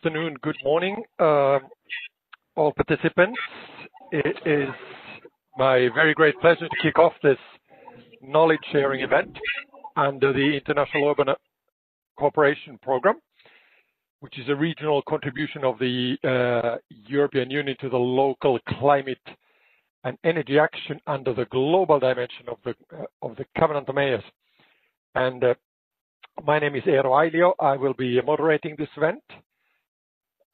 afternoon, good morning, all participants. It is my very great pleasure to kick off this knowledge sharing event under the International Urban Cooperation Program, which is a regional contribution of the European Union to the local climate and energy action under the global dimension of the Covenant of Mayors. And my name is Eero Ailio. I will be moderating this event.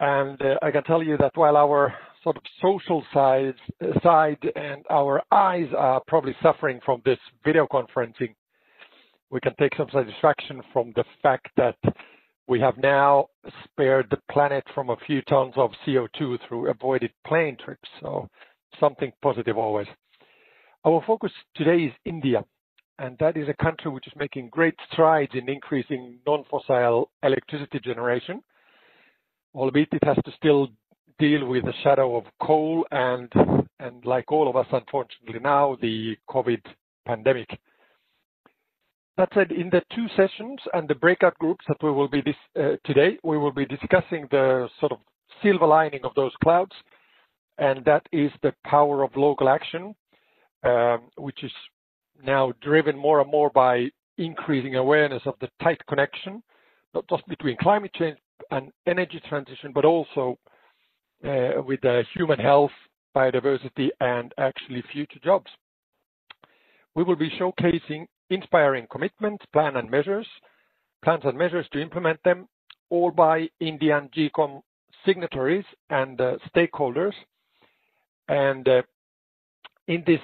And I can tell you that while our sort of social side and our eyes are probably suffering from this video conferencing, we can take some satisfaction from the fact that we have now spared the planet from a few tons of CO2 through avoided plane trips. So something positive always. Our focus today is India. And that is a country which is making great strides in increasing non-fossil electricity generation, albeit it has to still deal with the shadow of coal and like all of us, unfortunately now, the COVID pandemic. That said, in the two sessions and the breakout groups that we will be today, we will be discussing the sort of silver lining of those clouds, and that is the power of local action, which is now driven more and more by increasing awareness of the tight connection, not just between climate change and energy transition, but also with human health, biodiversity, and actually future jobs. We will be showcasing inspiring commitments, plans and measures to implement them, all by Indian GCoM signatories and stakeholders. And in this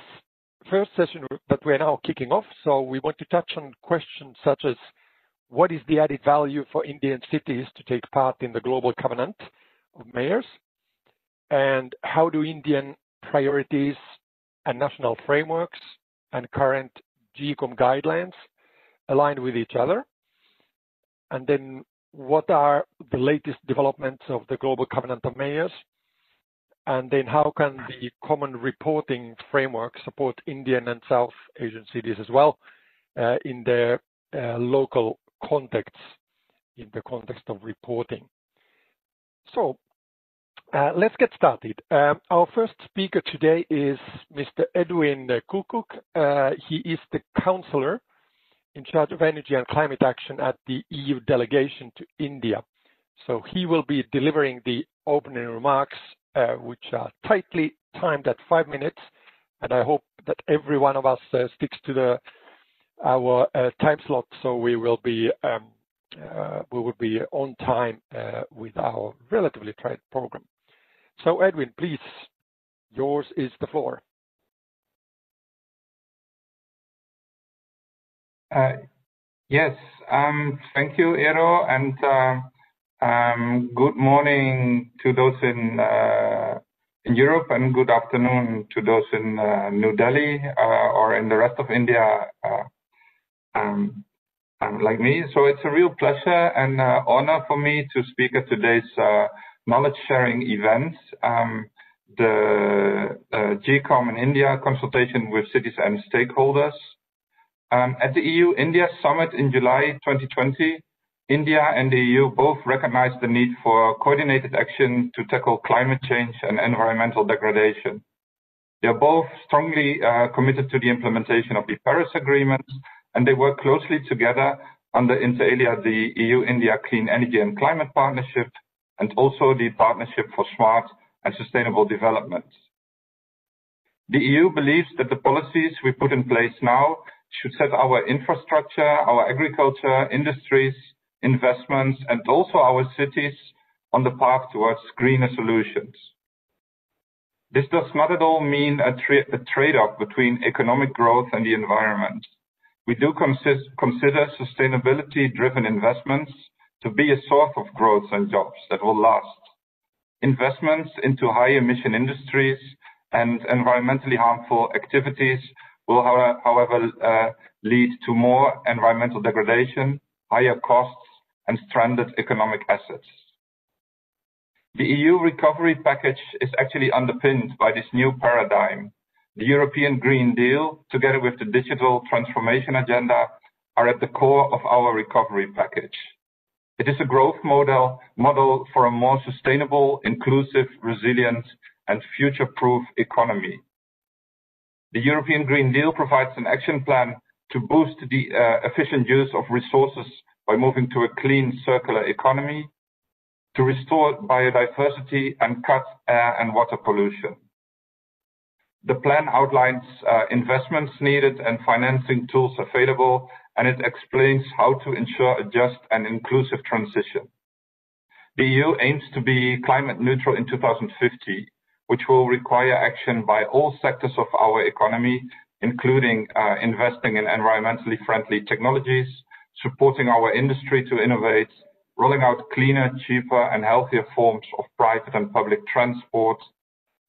first session that we're now kicking off, so we want to touch on questions such as what is the added value for Indian cities to take part in the global covenant of mayors, and how do Indian priorities and national frameworks and current GCoM guidelines align with each other, and then what are the latest developments of the global covenant of mayors, and then how can the common reporting framework support Indian and South Asian cities as well in their local contexts, in the context of reporting. So let's get started. Our first speaker today is Mr. Edwin Kukuk. He is the counselor in charge of energy and climate action at the EU delegation to India. So he will be delivering the opening remarks, which are tightly timed at 5 minutes, and I hope that every one of us sticks to our time slot, so we will be on time with our relatively tight program. So, Edwin, please, yours is the floor. Yes, thank you, Eero, and good morning to those in Europe, and good afternoon to those in New Delhi or in the rest of India, like me. So it's a real pleasure and honor for me to speak at today's knowledge sharing event, the GCoM in India consultation with cities and stakeholders. At the EU-India Summit in July 2020, India and the EU both recognized the need for coordinated action to tackle climate change and environmental degradation. They are both strongly committed to the implementation of the Paris Agreement, and they work closely together under inter alia the EU-India Clean Energy and Climate Partnership, and also the Partnership for Smart and Sustainable Development. The EU believes that the policies we put in place now should set our infrastructure, our agriculture, industries, investments, and also our cities on the path towards greener solutions. This does not at all mean a trade-off between economic growth and the environment. We do consider sustainability-driven investments to be a source of growth and jobs that will last. Investments into high-emission industries and environmentally harmful activities will, however, lead to more environmental degradation, higher costs, and stranded economic assets. The EU recovery package is actually underpinned by this new paradigm. The European Green Deal, together with the digital transformation agenda, are at the core of our recovery package. It is a growth model for a more sustainable, inclusive, resilient, and future-proof economy. The European Green Deal provides an action plan to boost the efficient use of resources by moving to a clean circular economy, to restore biodiversity and cut air and water pollution. The plan outlines investments needed and financing tools available, and it explains how to ensure a just and inclusive transition. The EU aims to be climate neutral in 2050, which will require action by all sectors of our economy, including investing in environmentally friendly technologies, supporting our industry to innovate, rolling out cleaner, cheaper, and healthier forms of private and public transport,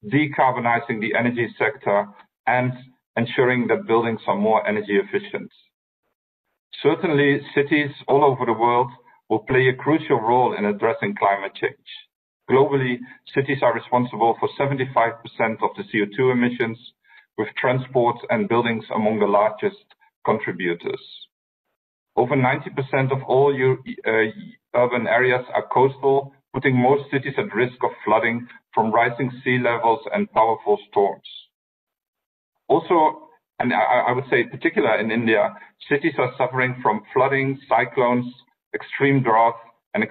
decarbonizing the energy sector, and ensuring that buildings are more energy efficient. Certainly, cities all over the world will play a crucial role in addressing climate change. Globally, cities are responsible for 75% of the CO2 emissions, with transport and buildings among the largest contributors. Over 90% of all urban areas are coastal, putting most cities at risk of flooding from rising sea levels and powerful storms. Also, and I would say particularly in India, cities are suffering from flooding, cyclones, extreme drought, and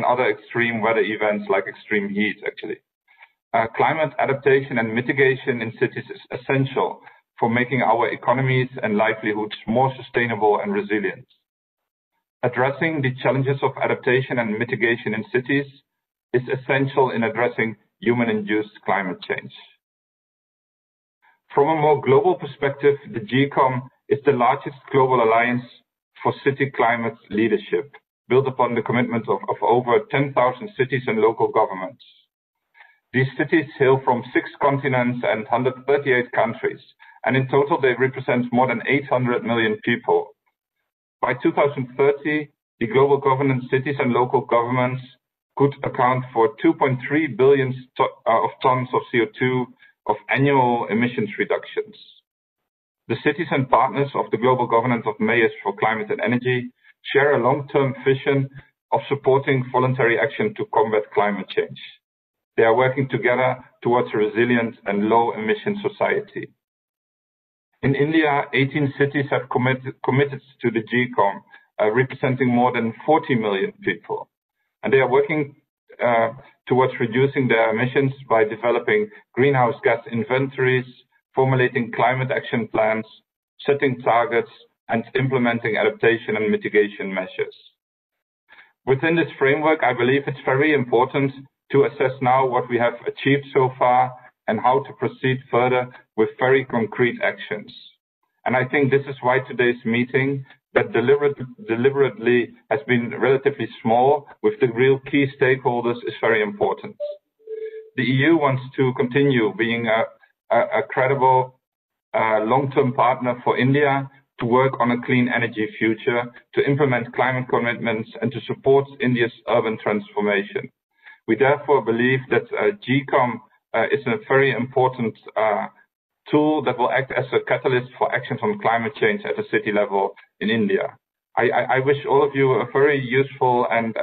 other extreme weather events like extreme heat, actually. Climate adaptation and mitigation in cities is essential for making our economies and livelihoods more sustainable and resilient. Addressing the challenges of adaptation and mitigation in cities is essential in addressing human-induced climate change. From a more global perspective, the GCoM is the largest global alliance for city climate leadership, built upon the commitment of over 10,000 cities and local governments. These cities hail from 6 continents and 138 countries, and in total they represent more than 800 million people. By 2030, the global governance cities and local governments could account for 2.3 billion of tons of CO2 of annual emissions reductions. The cities and partners of the global governance of mayors for climate and energy share a long-term vision of supporting voluntary action to combat climate change. They are working together towards a resilient and low-emission society. In India, 18 cities have committed to the GCoM, representing more than 40 million people. And they are working towards reducing their emissions by developing greenhouse gas inventories, formulating climate action plans, setting targets, and implementing adaptation and mitigation measures. Within this framework, I believe it's very important to assess now what we have achieved so far and how to proceed further with very concrete actions. And I think this is why today's meeting, that deliberately has been relatively small with the real key stakeholders, is very important. The EU wants to continue being a credible long-term partner for India to work on a clean energy future, to implement climate commitments, and to support India's urban transformation. We therefore believe that GCoM is a very important tool that will act as a catalyst for actions on climate change at the city level in India. I wish all of you a very useful and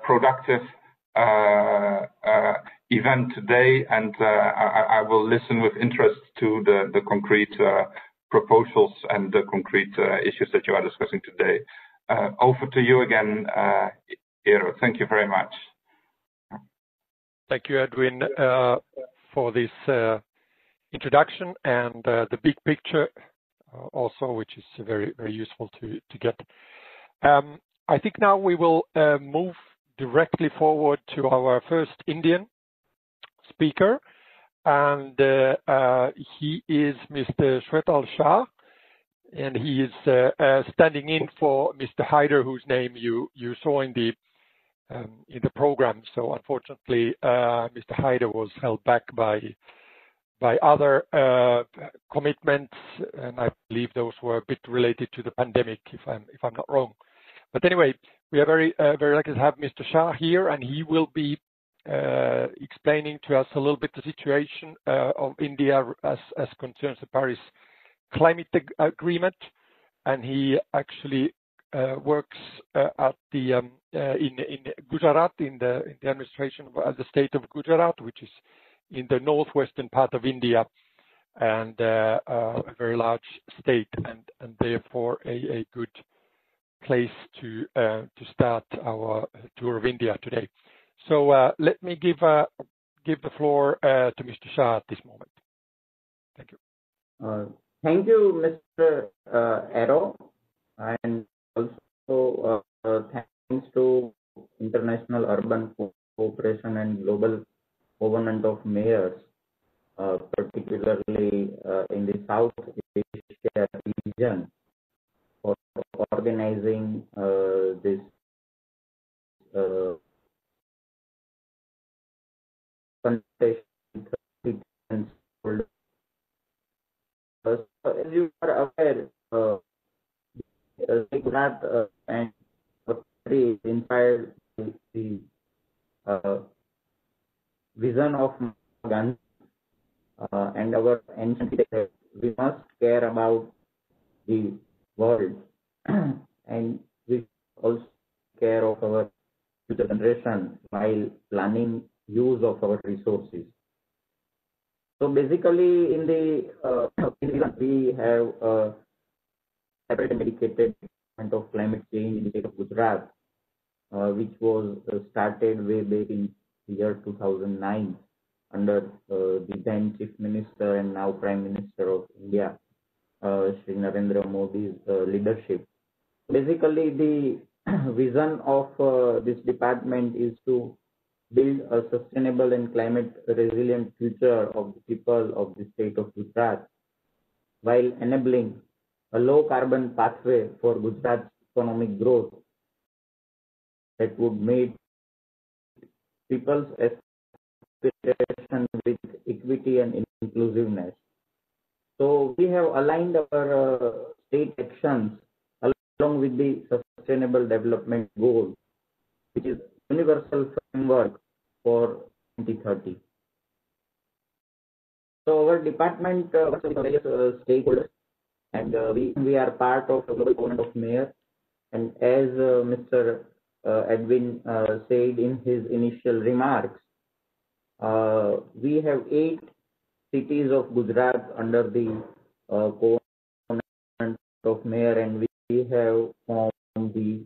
productive event today, and I will listen with interest to the concrete proposals and the concrete issues that you are discussing today. Over to you again, Eero. Thank you very much. Thank you, Edwin, for this introduction and the big picture also, which is very, very useful to get. I think now we will move directly forward to our first Indian speaker, and he is Mr. Shwetal Shah, and he is standing in for Mr. Haider, whose name you saw in the program. So unfortunately, Mr. Haider was held back by other commitments, and I believe those were a bit related to the pandemic, if I'm not wrong. But anyway, we are very lucky to have Mr. Shah here, and he will be explaining to us a little bit the situation of India as concerns the Paris Climate Agreement, and he actually works at the in Gujarat, in the administration of the state of Gujarat, which is in the northwestern part of India, and a very large state, and therefore a good place to start our tour of India today. So let me give the floor to Mr. Shah at this moment. Thank you. Thank you, Mr. Arrow, and also thanks to International Urban Cooperation and Global Covenant of Mayors, particularly in the South Asia region, for organizing this consultation. As you are aware, Gujarat and country is inspired by the vision of Gandhi and our ancient text. We must care about the world and we also care of our future generation while planning use of our resources. So basically, in the we have a separate and dedicated Department of Climate Change in the state of Gujarat, which was started way back in the year 2009 under the then Chief Minister and now Prime Minister of India, Shri Narendra Modi's leadership. Basically, the vision of this department is to build a sustainable and climate resilient future of the people of the state of Gujarat, while enabling a low carbon pathway for Gujarat's economic growth that would meet people's aspirations with equity and inclusiveness. So we have aligned our state actions along with the Sustainable Development Goal, which is universal framework for 2030. So our department works with various stakeholders, and we are part of the Global Covenant of Mayors. And as Mr. Edwin said in his initial remarks, we have 8 cities of Gujarat under the Covenant of Mayor, and we have formed the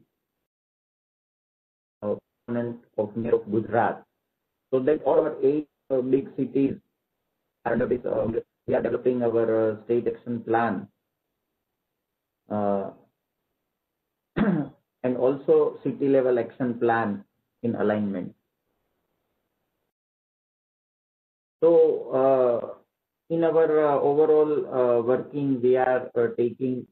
Covenant of Mayor of Gujarat. So that all our 8 big cities are under this. We are developing our state action plan, and also city level action plan in alignment. So in our overall working, we are taking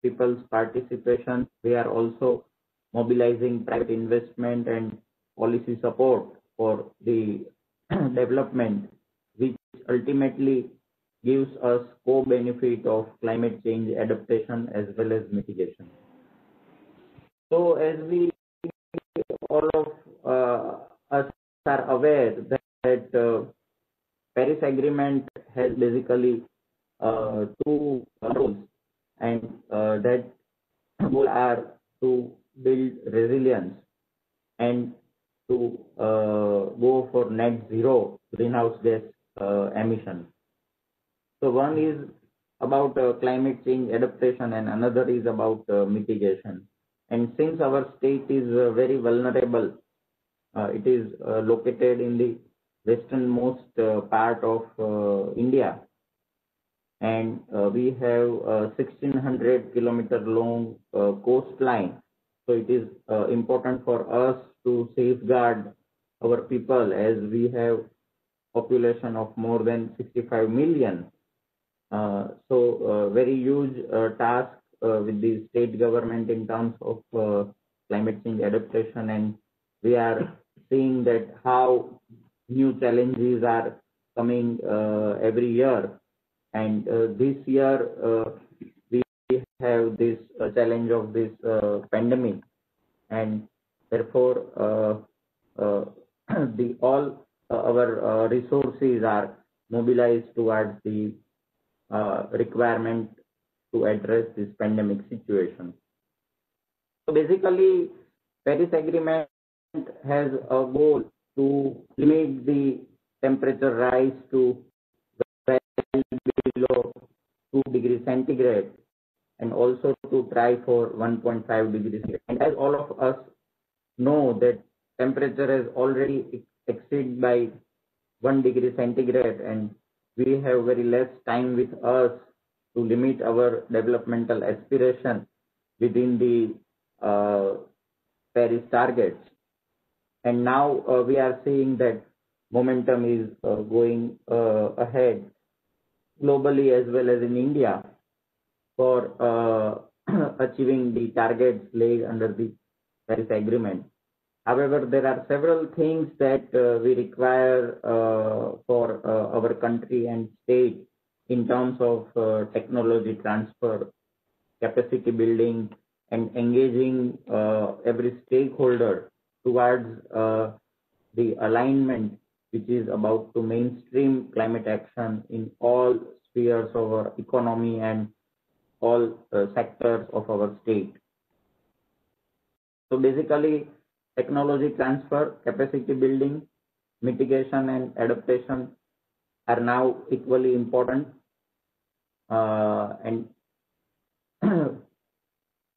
people's participation. We are also mobilizing private investment and policy support for the development, which ultimately gives us co-benefit of climate change adaptation as well as mitigation. So as we all of us are aware that Paris Agreement has basically 2 goals, and that goals are to build resilience and to go for net zero greenhouse gas emissions. So one is about climate change adaptation and another is about mitigation. And since our state is very vulnerable, it is located in the westernmost part of India, and we have a 1600 kilometer long coastline. So it is important for us to safeguard our people, as we have population of more than 65 million. So very huge task with the state government in terms of climate change adaptation, and we are seeing that how new challenges are coming every year. And this year we have this challenge of this pandemic, and therefore all our resources are mobilized towards the requirement to address this pandemic situation. So basically, Paris Agreement has a goal to limit the temperature rise to well below 2 degrees centigrade and also to try for 1.5 degrees centigrade. And as all of us know that temperature has already exceeded by 1 degree centigrade and we have very less time with us to limit our developmental aspiration within the Paris targets. And now we are seeing that momentum is going ahead globally as well as in India for achieving the targets laid under the Paris Agreement. However, there are several things that we require for our country and state in terms of technology transfer, capacity building, and engaging every stakeholder towards the alignment which is about to mainstream climate action in all spheres of our economy and all sectors of our state. So basically, technology transfer, capacity building, mitigation and adaptation are now equally important. And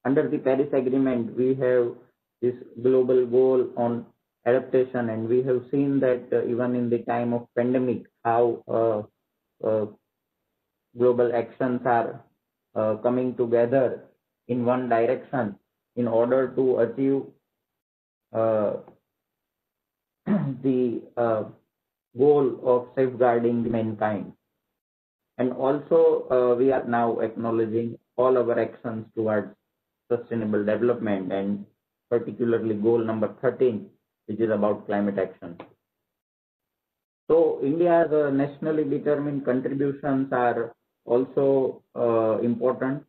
under the Paris Agreement, we have this global goal on adaptation, and we have seen that even in the time of pandemic, how global actions are coming together in one direction in order to achieve the goal of safeguarding mankind. And also, we are now acknowledging all our actions towards sustainable development, and particularly goal number 13, which is about climate action. So India's nationally determined contributions are also important,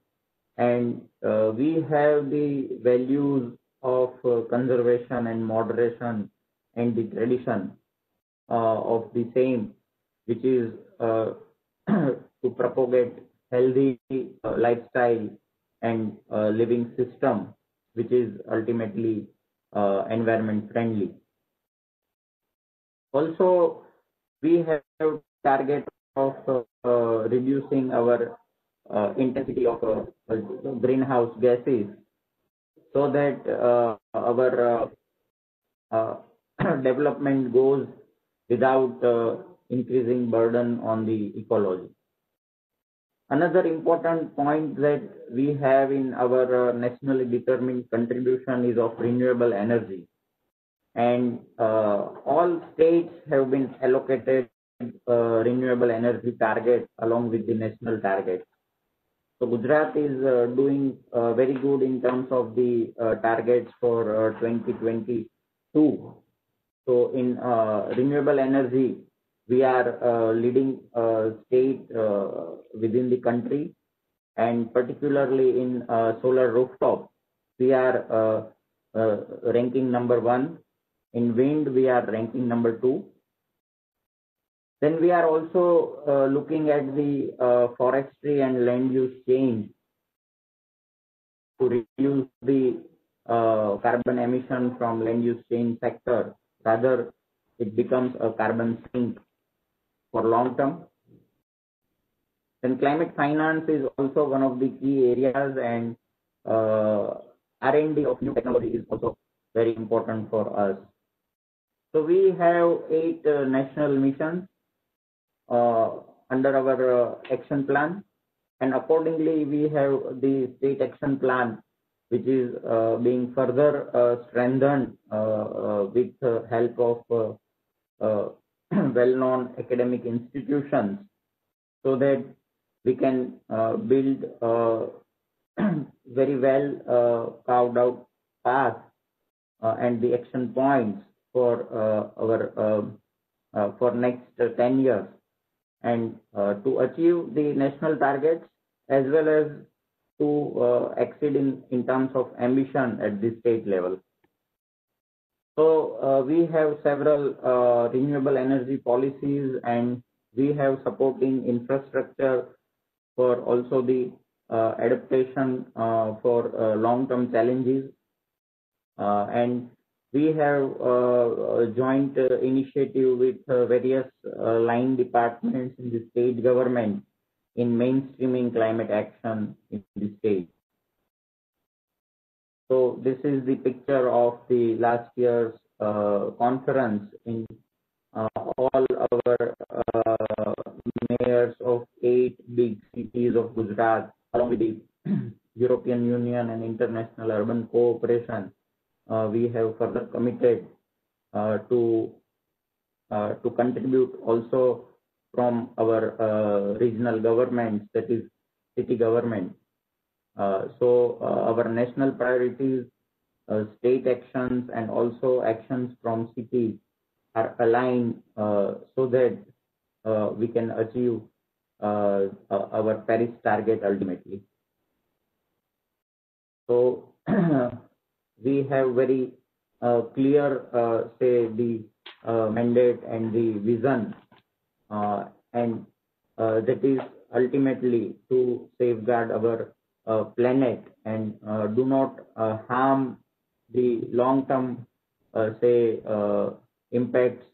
and we have the values of conservation and moderation and the tradition of the same, which is to propagate healthy lifestyle and living system, which is ultimately environment friendly. Also, we have target of reducing our intensity of greenhouse gases, so that our development goes without increasing burden on the ecology. Another important point that we have in our nationally determined contribution is of renewable energy. And all states have been allocated renewable energy target along with the national target. So Gujarat is doing very good in terms of the targets for 2022. So in renewable energy, we are leading state within the country, and particularly in solar rooftop, we are ranking number 1. In wind, we are ranking number 2. Then we are also looking at the forestry and land use change to reduce the carbon emission from land use change sector. Rather, it becomes a carbon sink for long term. Then climate finance is also one of the key areas, and R&D of new technology is also very important for us. So we have 8 national missions under our action plan, and accordingly we have the state action plan, which is being further strengthened with help of well-known academic institutions, so that we can build very well carved out path and the action points for our for next 10 years, and to achieve the national targets as well as to exceed in terms of ambition at the state level. So we have several renewable energy policies, and we have supporting infrastructure for also the adaptation for long-term challenges And we have a joint initiative with various line departments in the state government in mainstreaming climate action in the state. So this is the picture of the last year's conference in all our mayors of 8 big cities of Gujarat, along with the European Union and international urban cooperation. We have further committed to contribute also from our regional governments, that is city government. So our national priorities, state actions, and also actions from cities are aligned so that we can achieve our Paris target ultimately. So we have very clear, say, the mandate and the vision, and that is ultimately to safeguard our planet and do not harm the long-term, say, impacts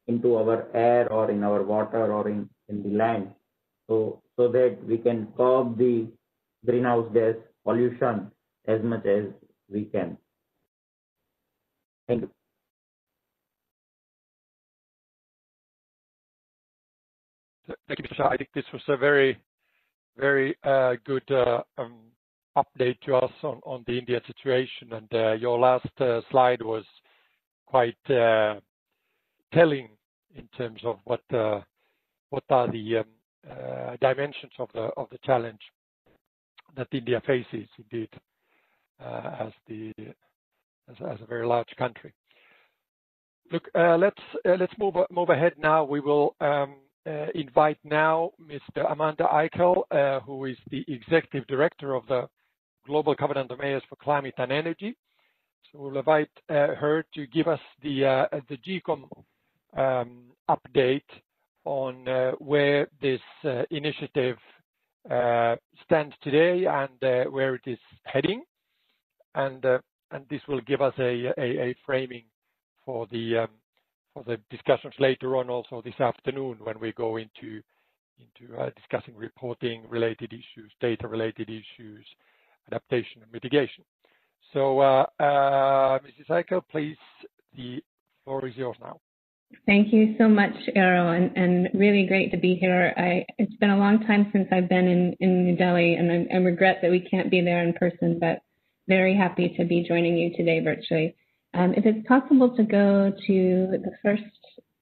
into our air or in our water or in the land, so that we can curb the greenhouse gas pollution as much as we can. Thank you. Thank you, Mr. Shah. I think this was a very, very good update to us on the Indian situation, and your last slide was quite telling in terms of what are the dimensions of the challenge that India faces, indeed, as a very large country. Look, let's move ahead now. We will invite now Mr. Amanda Eichel, who is the Executive Director of the Global Covenant of Mayors for Climate and Energy. So we'll invite her to give us the GCoM update on where this initiative stands today and where it is heading, and this will give us a framing for the discussions later on, also this afternoon, when we go into discussing reporting related issues, data related issues, adaptation and mitigation. So Mrs. Eichel, please, the floor is yours now. Thank you so much, Eero, and really great to be here. It's been a long time since I've been in New Delhi, and I regret that we can't be there in person, but very happy to be joining you today virtually. If it's possible to go to the first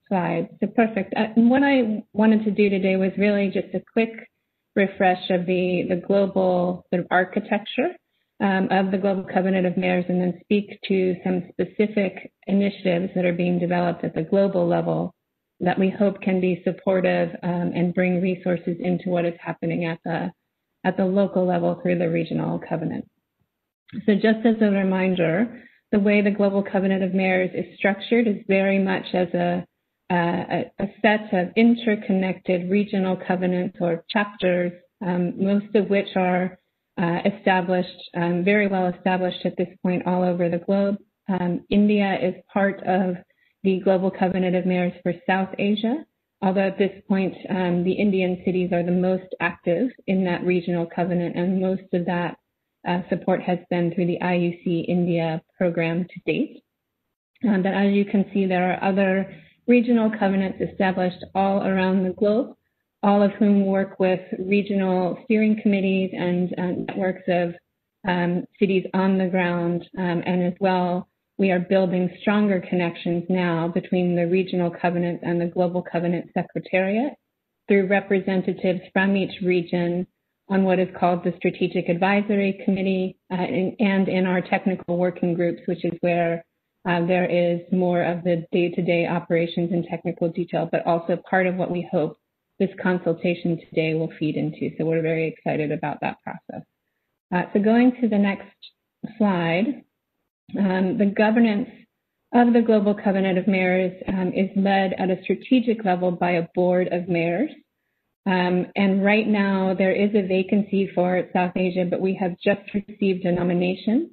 slide, so perfect. What I wanted to do today was really just a quick refresh of the global sort of architecture of the Global Covenant of Mayors, and then speak to some specific initiatives that are being developed at the global level that we hope can be supportive and bring resources into what is happening at the local level through the regional covenant. So just as a reminder, the way the Global Covenant of Mayors is structured is very much as a set of interconnected regional covenants or chapters, most of which are established, very well established at this point all over the globe. India is part of the Global Covenant of Mayors for South Asia, although at this point the Indian cities are the most active in that regional covenant, and most of that support has been through the IUC India program to date. But as you can see, there are other regional covenants established all around the globe, all of whom work with regional steering committees and networks of cities on the ground. And as well, we are building stronger connections now between the regional covenant and the Global Covenant Secretariat through representatives from each region on what is called the Strategic Advisory Committee and in our technical working groups, which is where there is more of the day-to-day operations and technical detail, but also part of what we hope this consultation today will feed into. So we're very excited about that process. So going to the next slide, the governance of the Global Covenant of Mayors is led at a strategic level by a board of mayors. And right now there is a vacancy for South Asia, but we have just received a nomination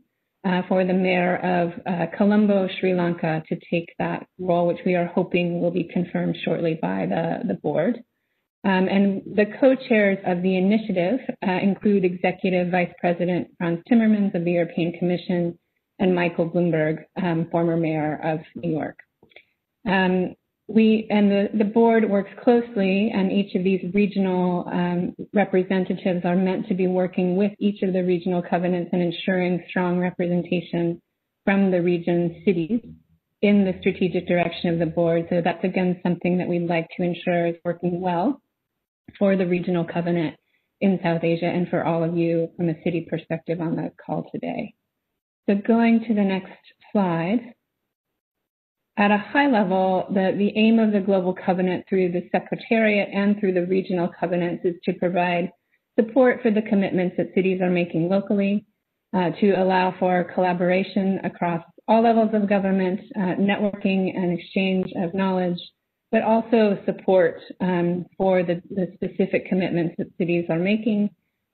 for the mayor of Colombo, Sri Lanka, to take that role, which we are hoping will be confirmed shortly by the board. And the co-chairs of the initiative include Executive Vice President Frans Timmermans of the European Commission and Michael Bloomberg, former mayor of New York. The board works closely, and each of these regional representatives are meant to be working with each of the regional covenants and ensuring strong representation from the region's cities in the strategic direction of the board. So that's, again, something that we'd like to ensure is working well for the regional covenant in South Asia and for all of you from a city perspective on the call today. So going to the next slide. At a high level, the aim of the Global Covenant through the Secretariat and through the regional covenants is to provide support for the commitments that cities are making locally, to allow for collaboration across all levels of government, networking and exchange of knowledge, but also support for the specific commitments that cities are making,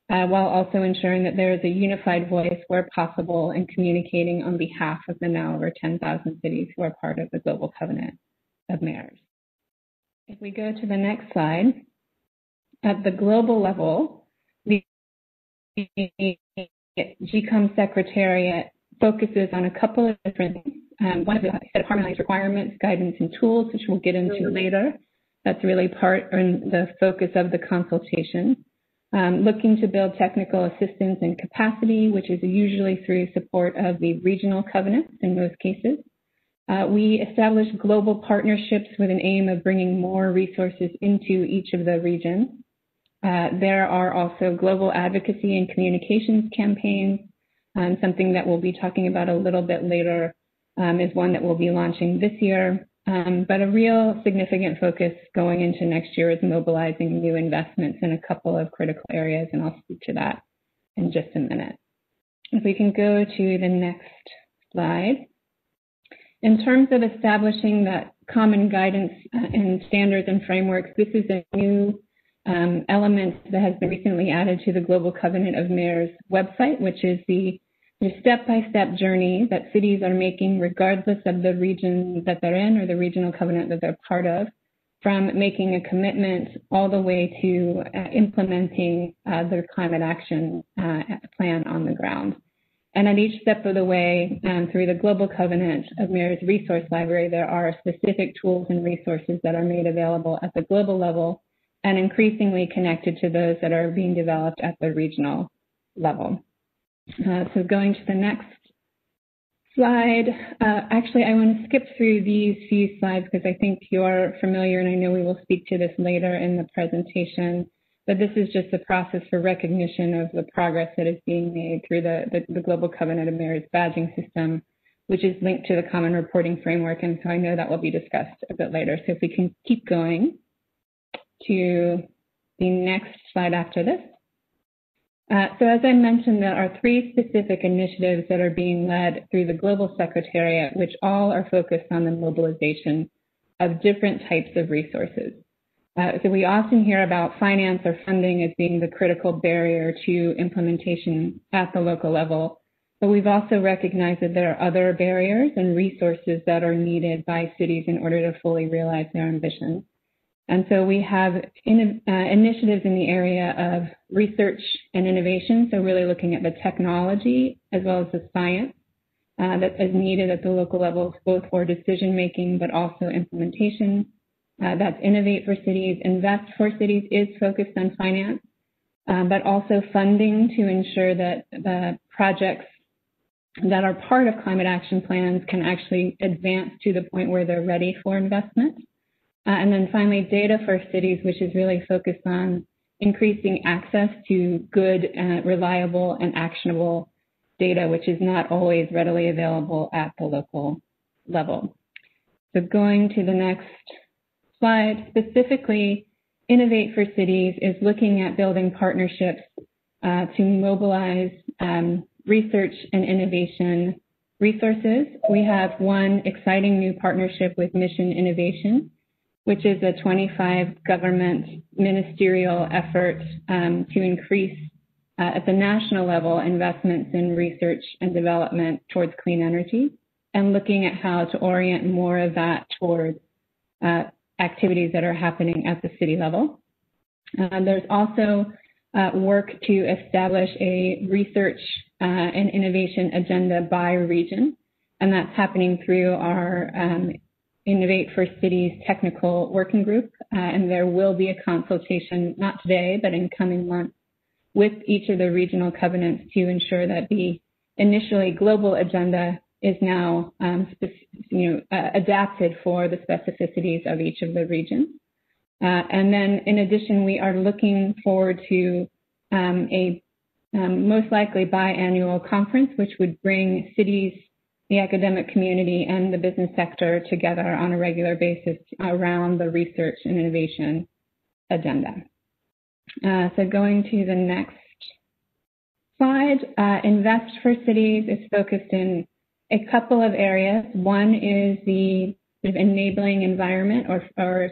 while also ensuring that there is a unified voice where possible in communicating on behalf of the now over 10,000 cities who are part of the Global Covenant of Mayors. If we go to the next slide, at the global level, the GCoM Secretariat focuses on a couple of different things. One is a set of harmonized requirements, guidance, and tools, which we'll get into later. That's really part and the focus of the consultation. Looking to build technical assistance and capacity, which is usually through support of the regional covenants in most cases. We establish global partnerships with an aim of bringing more resources into each of the regions. There are also global advocacy and communications campaigns. Something that we'll be talking about a little bit later is one that we'll be launching this year. But a real significant focus going into next year is mobilizing new investments in a couple of critical areas, and I'll speak to that in just a minute. If we can go to the next slide. In terms of establishing that common guidance and standards and frameworks, this is a new element that has been recently added to the Global Covenant of Mayors website, which is the step-by-step journey that cities are making regardless of the region that they're in or the regional covenant that they're part of, from making a commitment all the way to implementing their climate action plan on the ground. And at each step of the way, through the Global Covenant of Mayors Resource Library, there are specific tools and resources that are made available at the global level and increasingly connected to those that are being developed at the regional level. So going to the next slide. Actually, I want to skip through these few slides because I think you're familiar, and I know we will speak to this later in the presentation. But this is just the process for recognition of the progress that is being made through the Global Covenant of Mayors badging system, which is linked to the Common Reporting Framework. And so I know that will be discussed a bit later. So if we can keep going to the next slide after this. So as I mentioned, there are three specific initiatives that are being led through the Global Secretariat, which all are focused on the mobilization of different types of resources. So we often hear about finance or funding as being the critical barrier to implementation at the local level, but we've also recognized that there are other barriers and resources that are needed by cities in order to fully realize their ambitions. And so we have initiatives in the area of research and innovation, so really looking at the technology as well as the science that is needed at the local levels, both for decision-making but also implementation. That's Innovate for Cities. Invest for Cities is focused on finance, but also funding to ensure that the projects that are part of climate action plans can actually advance to the point where they're ready for investment. And then finally, Data for Cities, which is really focused on increasing access to good, reliable, and actionable data, which is not always readily available at the local level. So going to the next slide, specifically, Innovate for Cities is looking at building partnerships to mobilize research and innovation resources. We have one exciting new partnership with Mission Innovation, which is a 25 government ministerial effort to increase at the national level, investments in research and development towards clean energy, and looking at how to orient more of that towards activities that are happening at the city level. There's also work to establish a research and innovation agenda by region, and that's happening through our Innovate for Cities technical working group, and there will be a consultation, not today, but in coming months, with each of the regional covenants to ensure that the initially global agenda is now adapted for the specificities of each of the regions. And then in addition, we are looking forward to a most likely biannual conference, which would bring cities, the academic community, and the business sector together on a regular basis around the research and innovation agenda. So going to the next slide, Invest for Cities is focused in a couple of areas. One is the enabling environment or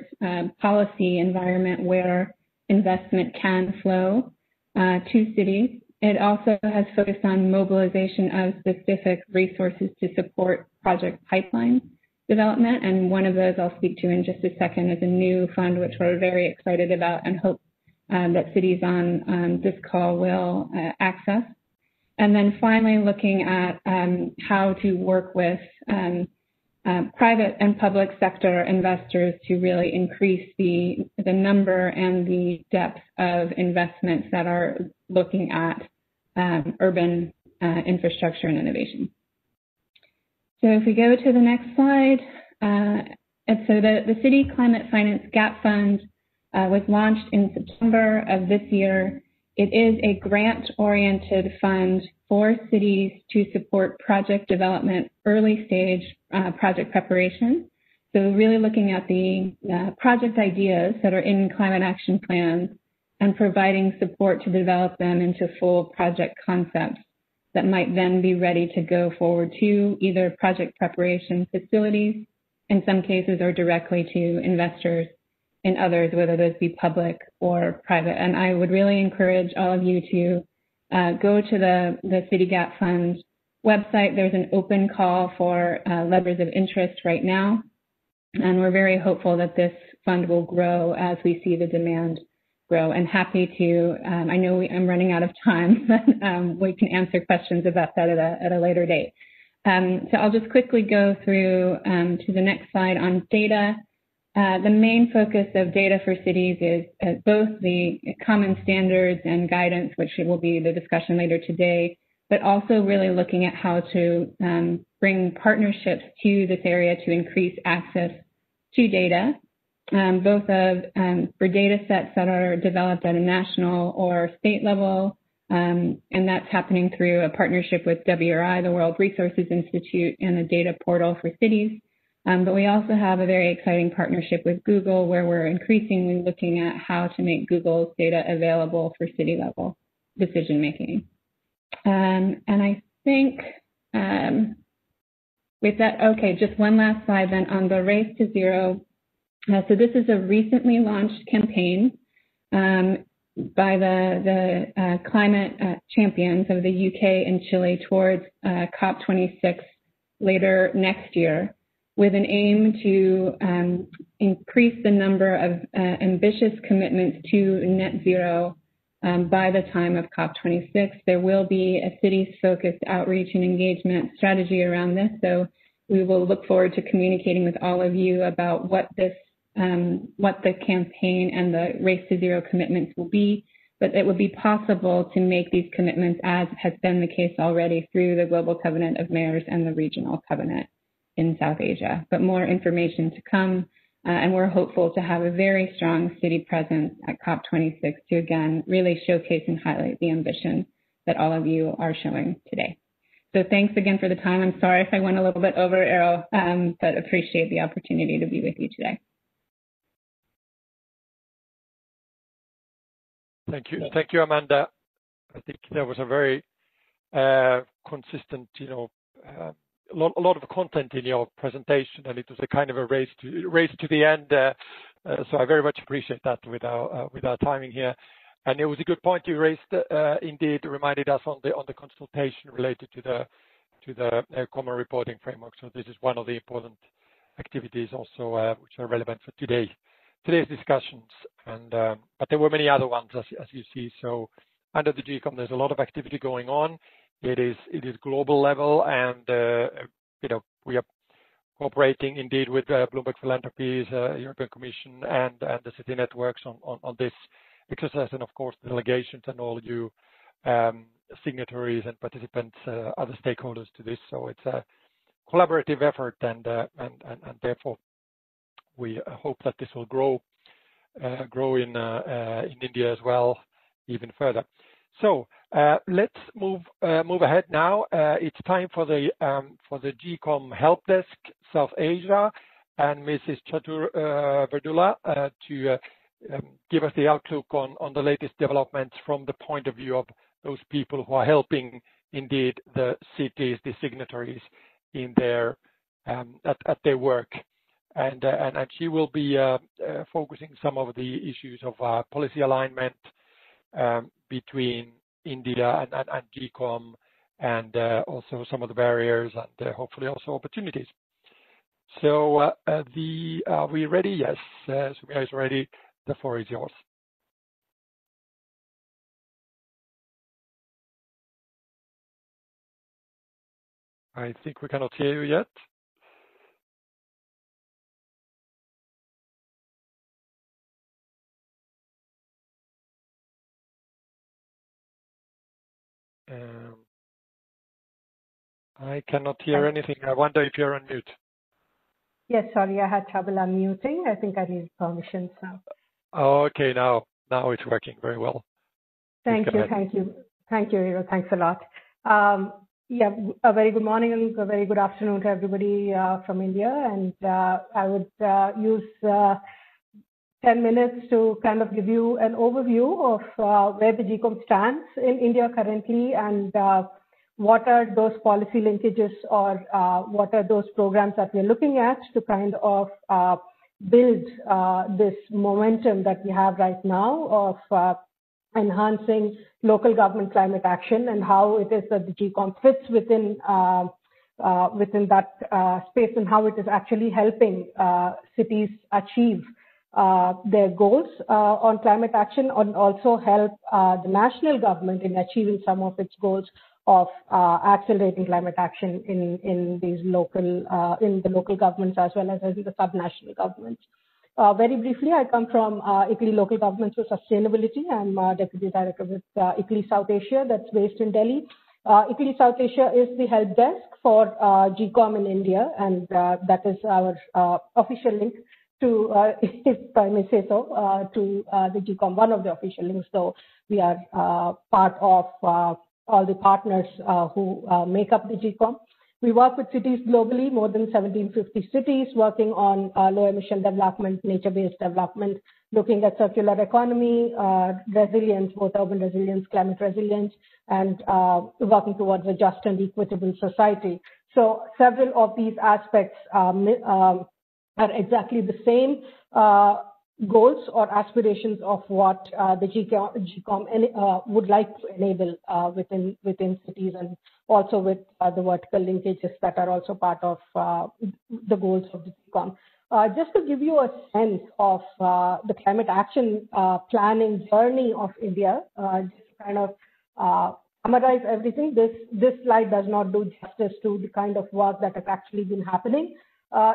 policy environment where investment can flow to cities. It also has focused on mobilization of specific resources to support project pipeline development. And one of those I'll speak to in just a second is a new fund, which we're very excited about and hope that cities on this call will access. And then finally, looking at how to work with private and public sector investors to really increase the number and the depth of investments that are looking at urban infrastructure and innovation. So if we go to the next slide, and so the City Climate Finance Gap Fund was launched in September of this year. It is a grant-oriented fund for cities to support project development, early stage project preparation. So really looking at the project ideas that are in climate action plans and providing support to develop them into full project concepts that might then be ready to go forward to either project preparation facilities, in some cases, or directly to investors in others, whether those be public or private. And I would really encourage all of you to go to the City Gap Fund website. There's an open call for letters of interest right now. And we're very hopeful that this fund will grow as we see the demand grow. And happy to, I know I'm running out of time, but we can answer questions about that at a later date. So I'll just quickly go through to the next slide on data. The main focus of Data for Cities is both the common standards and guidance, which will be the discussion later today, but also really looking at how to bring partnerships to this area to increase access to data, both for data sets that are developed at a national or state level, and that's happening through a partnership with WRI, the World Resources Institute, and the Data Portal for Cities. But we also have a very exciting partnership with Google where we're increasingly looking at how to make Google's data available for city level decision making. And I think with that, okay, just one last slide then on the Race to Zero. So this is a recently launched campaign by the climate champions of the UK and Chile towards COP26 later next year, with an aim to increase the number of ambitious commitments to net zero by the time of COP26. There will be a cities-focused outreach and engagement strategy around this, so we will look forward to communicating with all of you about what the campaign and the Race to Zero commitments will be, but it would be possible to make these commitments, as has been the case already, through the Global Covenant of Mayors and the Regional Covenant in South Asia. But more information to come, and we're hopeful to have a very strong city presence at COP26 to, again, really showcase and highlight the ambition that all of you are showing today. So thanks again for the time. I'm sorry if I went a little bit over, Eero, but appreciate the opportunity to be with you today. Thank you, Amanda. I think there was a very consistent, a lot of content in your presentation, and it was a kind of a race to the end. So I very much appreciate that with our timing here. And it was a good point you raised. Indeed, reminded us on the consultation related to the common reporting framework. So this is one of the important activities also which are relevant for today's discussions. And but there were many other ones as you see. So under the GCoM, there's a lot of activity going on. It is global level, and we are cooperating indeed with Bloomberg Philanthropies, European Commission, and the city networks on this exercise, and of course the delegations and all you signatories and participants, other stakeholders to this. So it's a collaborative effort, and therefore we hope that this will grow in India as well, even further. So let's move ahead now. It's time for the GCoM Help Desk South Asia and Mrs. Chatur Verdula to give us the outlook on the latest developments from the point of view of those people who are helping indeed the cities, the signatories in their at their work. And she will be focusing some of the issues of policy alignment between India and GCoM, and also some of the barriers and hopefully also opportunities. So are we ready? Yes, Sumia is ready. The floor is yours. I think we cannot hear you yet. I cannot hear anything. I wonder if you're on mute. Yes, sorry, I had trouble unmuting. I think I need permissions now. Oh, okay, now it's working very well. Thank you, Hero. Thanks a lot. Yeah, a very good morning and a very good afternoon to everybody from India. And I would use 10 minutes to kind of give you an overview of where the GCoM stands in India currently, and what are those policy linkages or what are those programs that we're looking at to kind of build this momentum that we have right now of enhancing local government climate action, and how it is that the GCoM fits within that space, and how it is actually helping cities achieve their goals on climate action, and also help the national government in achieving some of its goals of accelerating climate action in these in the local governments as well as in the subnational governments. Very briefly, I come from ICLEI Local Governments for Sustainability. I'm Deputy Director with ICLEI South Asia, that's based in Delhi. ICLEI South Asia is the help desk for GCoM in India, and that is our official link to, if I may say so, to the GCoM, one of the official links. So we are part of all the partners who make up the GCoM. We work with cities globally, more than 1,750 cities, working on low emission development, nature-based development, looking at circular economy, resilience, both urban resilience, climate resilience, and working towards a just and equitable society. So several of these aspects are exactly the same goals or aspirations of what the GCoM would like to enable within cities, and also with the vertical linkages that are also part of the goals of the GCoM. Just to give you a sense of the climate action planning journey of India, just to kind of summarize everything, this slide does not do justice to the kind of work that has actually been happening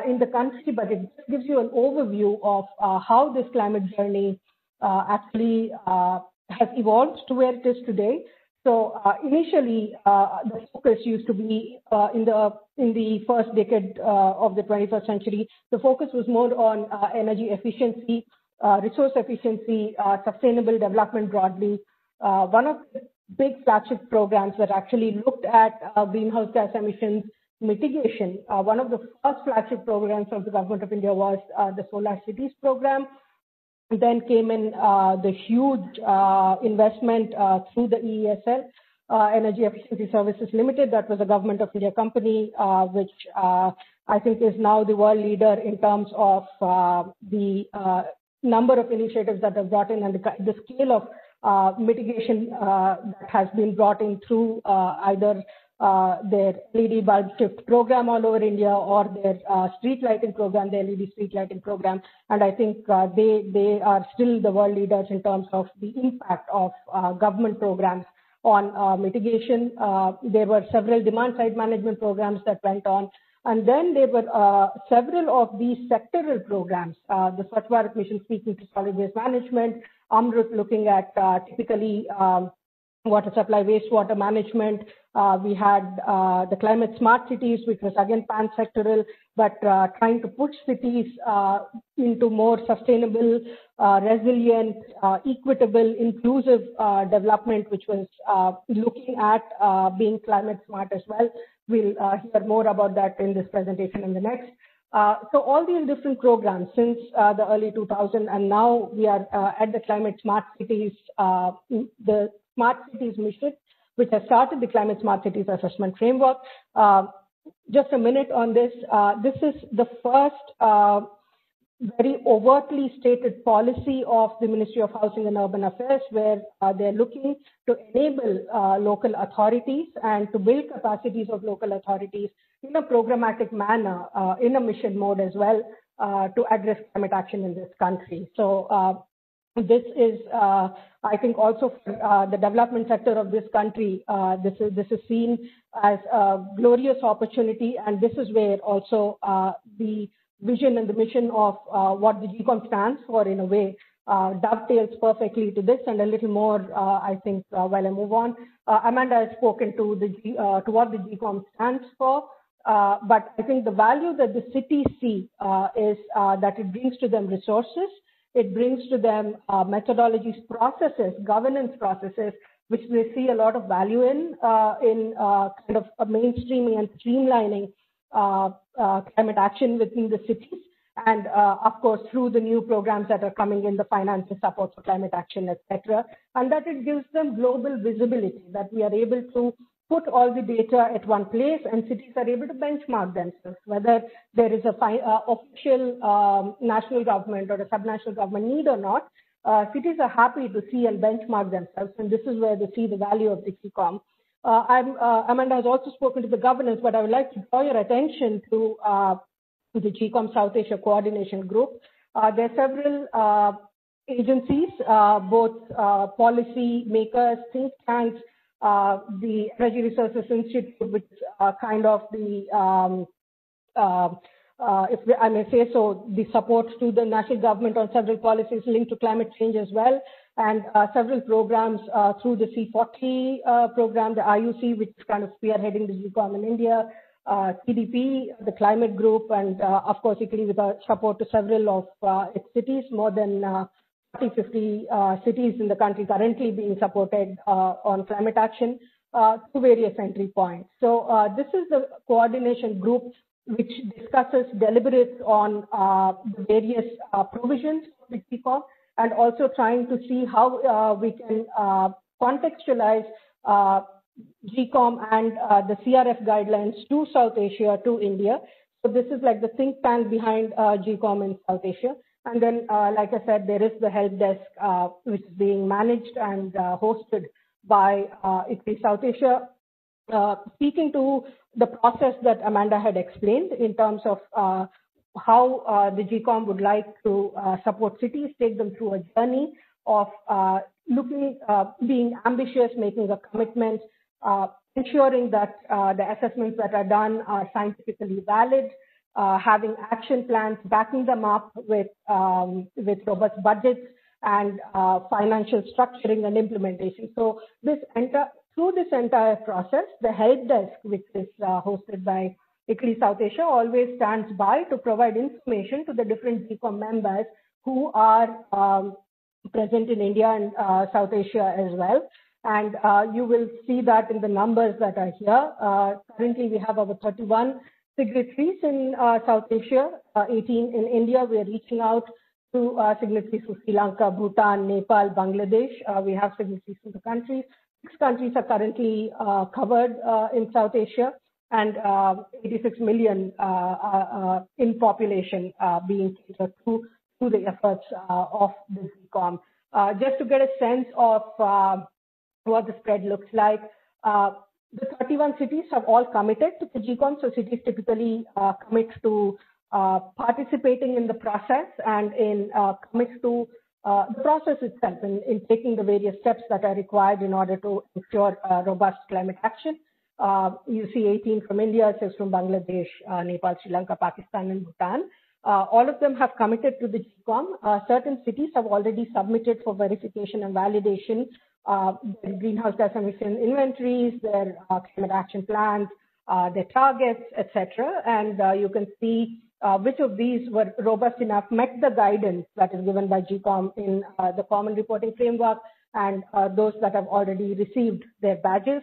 in the country, but it gives you an overview of how this climate journey actually has evolved to where it is today. So initially, the focus used to be in the first decade of the 21st century. The focus was more on energy efficiency, resource efficiency, sustainable development broadly. One of the big flagship programs that actually looked at greenhouse gas emissions mitigation. One of the first flagship programs of the Government of India was the Solar Cities program. Then came in the huge investment through the EESL, Energy Efficiency Services Limited. That was a Government of India company, which I think is now the world leader in terms of the number of initiatives that are brought in and the scale of mitigation that has been brought in through either their LED bulb shift program all over India or their street lighting program, the LED street lighting program. And I think they are still the world leaders in terms of the impact of government programs on mitigation. There were several demand side management programs that went on. And then there were several of these sectoral programs, the Swachh Bharat Mission speaking to solid waste management, Amrut looking at typically water supply, wastewater management. We had the climate smart cities, which was again pan-sectoral, but trying to push cities into more sustainable, resilient, equitable, inclusive development, which was looking at being climate smart as well. We'll hear more about that in this presentation and the next. So all these different programs since the early 2000s, and now we are at the Climate Smart Cities, the Smart Cities mission, which has started the Climate Smart Cities Assessment Framework. Just a minute on this. This is the first very overtly stated policy of the Ministry of Housing and Urban Affairs, where they're looking to enable local authorities and to build capacities of local authorities in a programmatic manner, in a mission mode as well, to address climate action in this country. So this is, I think, also for the development sector of this country, this is seen as a glorious opportunity, and this is where also the vision and the mission of what the GCoM stands for, in a way, dovetails perfectly to this, and a little more, I think, while I move on. Amanda has spoken to what the GCoM stands for, but I think the value that the cities see is that it brings to them resources, it brings to them methodologies, processes, governance processes, which they see a lot of value in kind of a mainstreaming and streamlining climate action within the cities, and of course through the new programs that are coming in, the finance and support for climate action, etc., and that it gives them global visibility, that we are able to put all the data at one place and cities are able to benchmark themselves, whether there is a official national government or a subnational government need or not. Cities are happy to see and benchmark themselves, and this is where they see the value of the GCoM. Amanda has also spoken to the governance, but I would like to draw your attention to the GCoM South Asia Coordination Group. There are several agencies, both policy makers, think tanks, the Energy Resources Institute, which is kind of the, if I may say so, the support to the national government on several policies linked to climate change as well, and several programs through the C40 program, the IUC, which is kind of spearheading the GCoM in India, CDP, the climate group, and of course, equally with our support to several of its cities, more than 50 cities in the country currently being supported on climate action to various entry points. So this is the coordination group which discusses, deliberates on the various provisions of the GCoM, and also trying to see how we can contextualize GCoM and the CRF guidelines to South Asia, to India. So this is like the think tank behind GCoM in South Asia. And then, like I said, there is the help desk, which is being managed and hosted by ICRI South Asia, speaking to the process that Amanda had explained in terms of how the GCoM would like to support cities, take them through a journey of being ambitious, making a commitment, ensuring that the assessments that are done are scientifically valid, having action plans, backing them up with robust budgets and financial structuring and implementation. So through this entire process, the help desk, which is hosted by ICRI South Asia, always stands by to provide information to the different GCoM members who are present in India and South Asia as well. And you will see that in the numbers that are here. Currently, we have over 31 signatories in South Asia, 18 in India. We are reaching out to signatories from Sri Lanka, Bhutan, Nepal, Bangladesh. We have signatories from the countries. 6 countries are currently covered in South Asia, and 86 million in population being catered through the efforts of the GCoM. Just to get a sense of what the spread looks like, the 31 cities have all committed to the GCoM. So cities typically commit to participating in the process and in commit to the process itself in taking the various steps that are required in order to ensure robust climate action. You see 18 from India, 6 from Bangladesh, Nepal, Sri Lanka, Pakistan, and Bhutan. All of them have committed to the GCoM. Certain cities have already submitted for verification and validation their greenhouse gas emission inventories, their climate action plans, their targets, etc. And you can see which of these were robust enough, met the guidance that is given by GCoM in the Common Reporting Framework, and those that have already received their badges.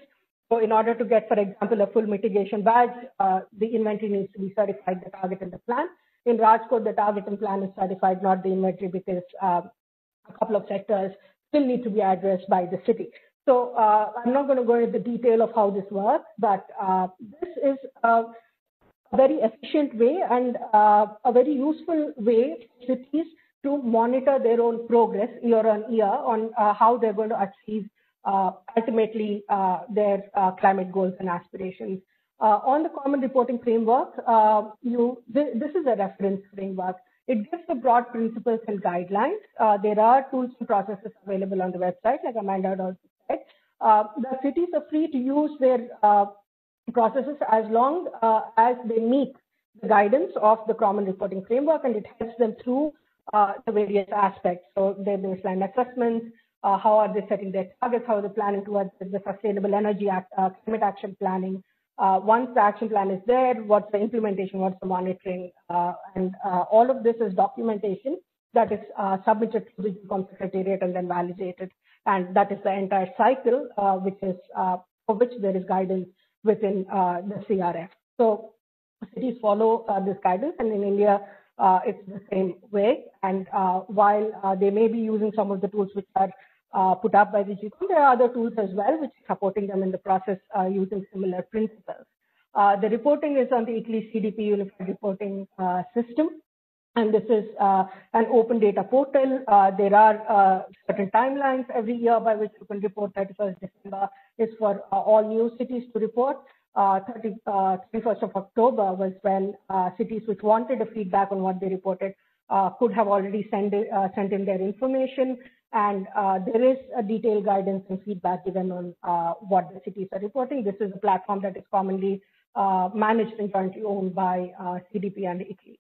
So in order to get, for example, a full mitigation badge, the inventory needs to be certified, the target and the plan. In Rajkot, the target and plan is certified, not the inventory, because a couple of sectors still need to be addressed by the city. So I'm not going to go into the detail of how this works, but this is a very efficient way and a very useful way for cities to monitor their own progress year on year on how they're going to achieve ultimately their climate goals and aspirations. On the Common Reporting Framework, this is a reference framework. It gives the broad principles and guidelines. There are tools and processes available on the website, like Amanda also said. The cities are free to use their processes as long as they meet the guidance of the Common Reporting Framework, and it helps them through the various aspects. So their baseline assessments, how are they setting their targets, how are they planning towards the Sustainable Energy Climate Action Planning. Once the action plan is there, what's the implementation, what's the monitoring, and all of this is documentation that is submitted to the GCoM Secretariat and then validated. And that is the entire cycle, which is for which there is guidance within the CRF. So cities follow this guidance, and in India, it's the same way. And while they may be using some of the tools which are put up by the GCoM, there are other tools as well which are supporting them in the process using similar principles. The reporting is on the ICLEI CDP Unified Reporting System, and this is an open data portal. There are certain timelines every year by which you can report. 31st December is for all new cities to report. 31st of October was when cities which wanted a feedback on what they reported could have already sent in their information. And there is a detailed guidance and feedback given on what the cities are reporting. This is a platform that is commonly managed and jointly owned by CDP and ICLEI.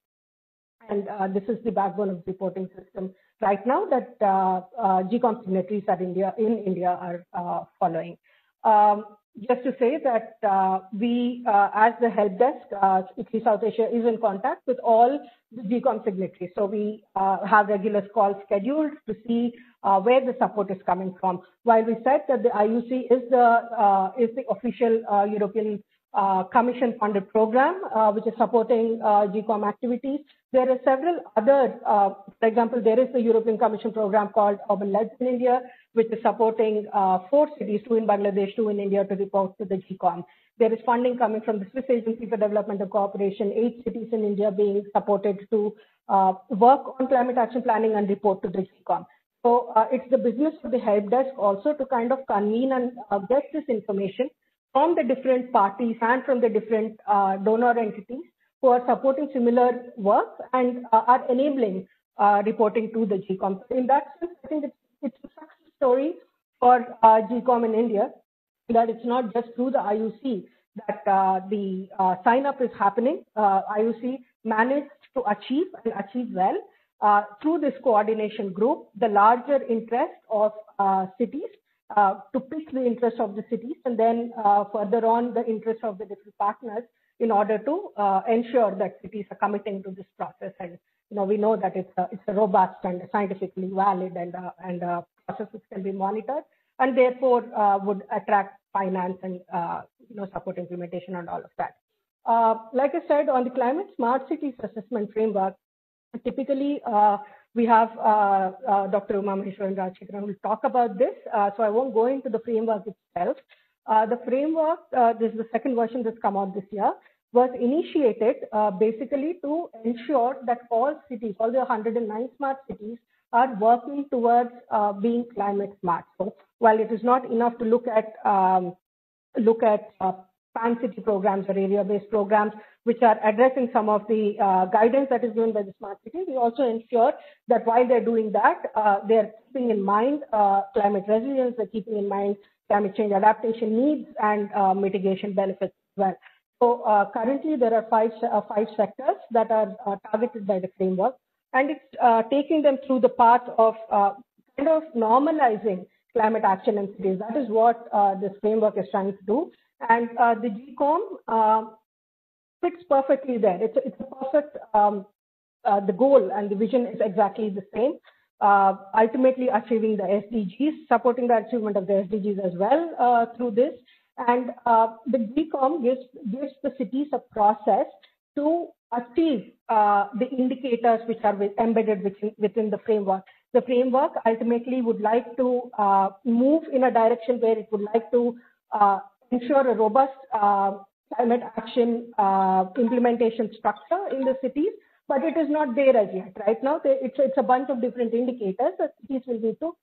And this is the backbone of the reporting system right now that GCoM signatories in India are following. Just to say that we, as the help desk, ICLEI South Asia is in contact with all the GCoM signatories. So we have regular calls scheduled to see where the support is coming from. While we said that the IUC is the official European Commission funded program, which is supporting GCoM activities, there are several other, for example, there is the European Commission program called Urban Leads in India, which is supporting 4 cities, 2 in Bangladesh, 2 in India, to report to the GCoM. There is funding coming from the Swiss Agency for Development and Cooperation, 8 cities in India being supported to work on climate action planning and report to the GCoM. So it's the business of the help desk also to kind of convene and get this information from the different parties and from the different donor entities who are supporting similar work and are enabling reporting to the GCoM. So in that sense, I think it's a success story for GCoM in India, that it's not just through the IUC that the sign-up is happening. IUC managed to achieve and achieve well through this coordination group, the larger interest of cities, to pick the interest of the cities, and then further on the interest of the different partners in order to ensure that cities are committing to this process. And we know that it's a robust and scientifically valid and a process which can be monitored, and therefore would attract finance and support implementation and all of that. Like I said, on the Climate Smart Cities Assessment Framework, typically we have Dr. Uma Maheshwaran Rajshekharan will talk about this, so I won't go into the framework itself. The framework, this is the second version that's come out this year, was initiated basically to ensure that all cities, all the 109 smart cities, are working towards being climate smart. So while it is not enough to look at pan city programs or area-based programs which are addressing some of the guidance that is given by the smart city, we also ensure that while they're doing that, they're keeping in mind climate resilience, they're keeping in mind climate change adaptation needs and mitigation benefits as well. So currently there are five sectors that are targeted by the framework, and it's taking them through the path of kind of normalizing climate action in cities. That is what this framework is trying to do. And the GCoM fits perfectly there. It's a perfect, the goal and the vision is exactly the same. Ultimately achieving the SDGs, supporting the achievement of the SDGs as well through this. And the GCoM gives the cities a process to achieve the indicators which are embedded within the framework. The framework ultimately would like to move in a direction where it would like to ensure a robust climate action implementation structure in the cities, but it is not there as yet. Right now, it's a bunch of different indicators that cities will need to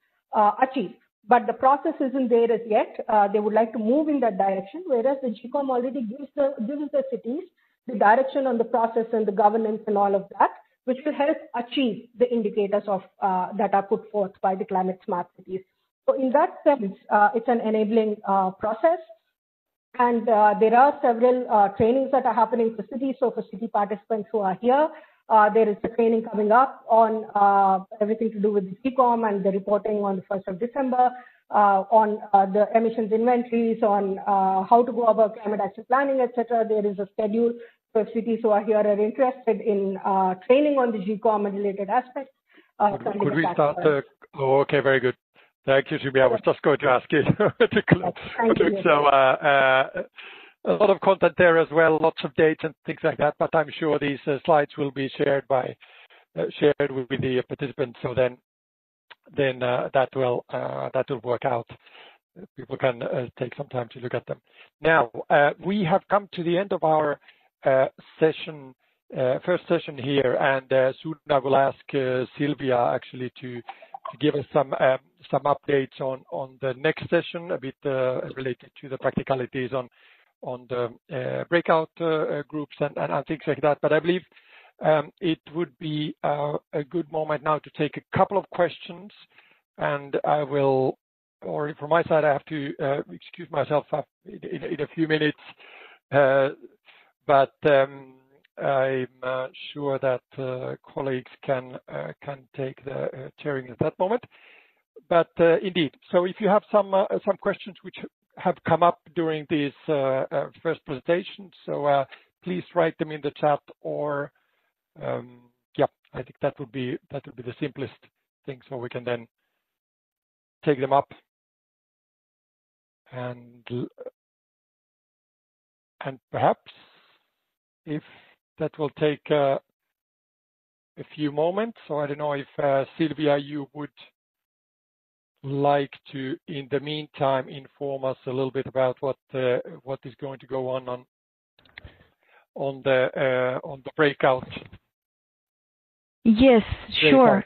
achieve. But the process isn't there as yet. They would like to move in that direction, whereas the GCoM already gives the cities the direction on the process and the governance and all of that, which will help achieve the indicators of that are put forth by the climate smart cities. So in that sense, it's an enabling process. And there are several trainings that are happening for cities. So for city participants who are here, there is a training coming up on everything to do with the GCoM and the reporting on the 1st of December, on the emissions inventories, on how to go about climate action planning, etc. There is a schedule for cities who are here are interested in training on the GCoM and related aspects. Could we start? Oh, okay, very good. Thank you, Shubhi. I was just going to ask you to conclude. So a lot of content there as well, lots of dates and things like that. But I'm sure these slides will be shared with the participants. So then that will work out. People can take some time to look at them. Now we have come to the end of our session, first session here, and soon I will ask Sylvia actually to give us some updates on the next session, a bit related to the practicalities on the breakout groups and things like that. But I believe it would be a good moment now to take a couple of questions, and I will, or from my side, I have to excuse myself in a few minutes, but I'm sure that colleagues can take the chairing at that moment. But indeed, so if you have some questions which have come up during this first presentation, so please write them in the chat, or I think that would be the simplest thing, so we can then take them up and perhaps if that will take a few moments. So I don't know if Sylvia, you would like to, in the meantime, inform us a little bit about what is going to go on the breakout. Yes, sure.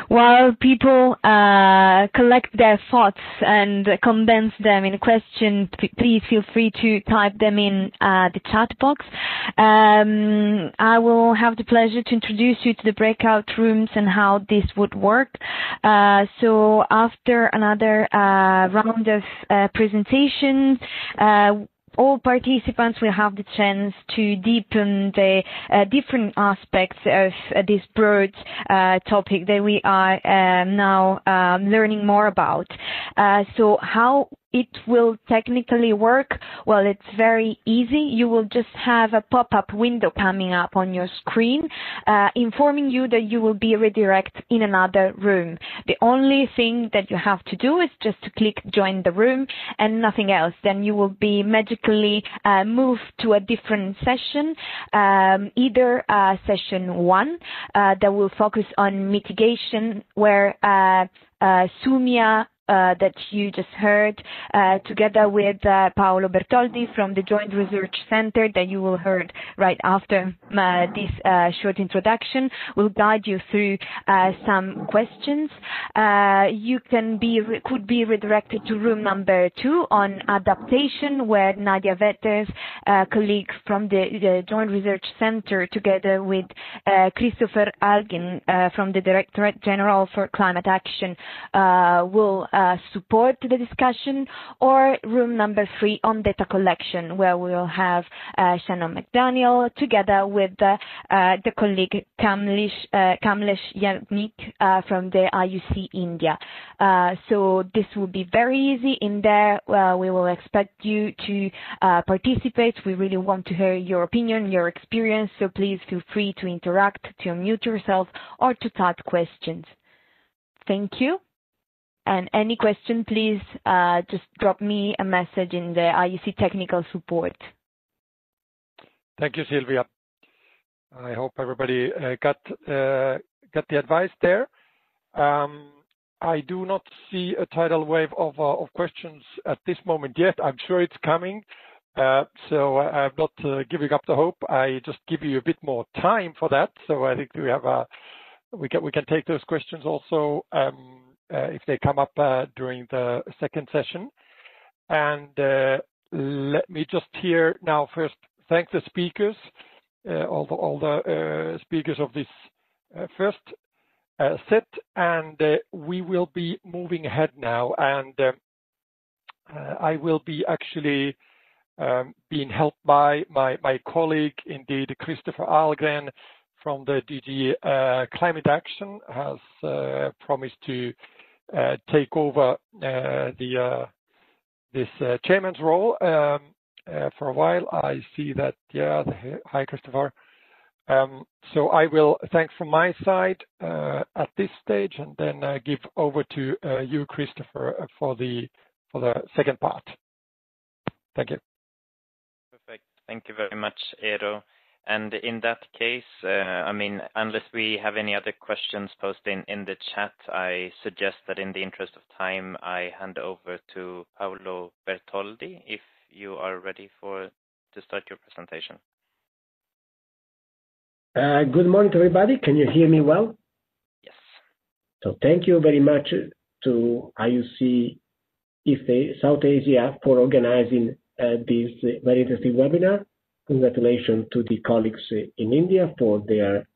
While people collect their thoughts and condense them in a question, please feel free to type them in the chat box. I will have the pleasure to introduce you to the breakout rooms and how this would work. So after another round of presentations, all participants will have the chance to deepen the different aspects of this broad topic that we are now learning more about. So how it will technically work? Well, it's very easy. You will just have a pop-up window coming up on your screen informing you that you will be redirected in another room. The only thing that you have to do is just to click join the room and nothing else. Then you will be magically moved to a different session, either session 1 that will focus on mitigation, where Sumia that you just heard, together with Paolo Bertoldi from the Joint Research Center that you will heard right after this short introduction, will guide you through some questions. You could be redirected to room number 2 on adaptation, where Nadia Vetter's colleague from the Joint Research Center, together with Christopher Algen from the Directorate General for Climate Action, will support the discussion, or room number 3 on data collection, where we will have Shannon McDaniel together with the colleague Kamlesh Yagnik from the IUC India. So this will be very easy. In there, we will expect you to participate. We really want to hear your opinion, your experience, so please feel free to interact, to unmute yourself, or to type questions. Thank you. And any question, please just drop me a message in the IUC technical support. Thank you, Sylvia. I hope everybody got the advice there. I do not see a tidal wave of questions at this moment yet. I'm sure it's coming. So I'm not giving up the hope. I just give you a bit more time for that. So I think we have we can take those questions also if they come up during the second session. And let me just here now first thank the speakers, all the speakers of this first set, and we will be moving ahead now, and I will be actually being helped by my colleague, indeed, Christopher Algren from the DG Climate Action, has promised to take over this chairman's role for a while. I see that, yeah, hi, Christopher. So I will thank from my side at this stage, and then give over to you, Christopher, for the second part. Thank you. Perfect. Thank you very much, Eero. And in that case, I mean, unless we have any other questions posted in the chat, I suggest that in the interest of time, I hand over to Paolo Bertoldi, if you are ready to start your presentation. Good morning to everybody. Can you hear me well? Yes. So thank you very much to IUC South Asia for organizing this very interesting webinar. Congratulations to the colleagues in India for their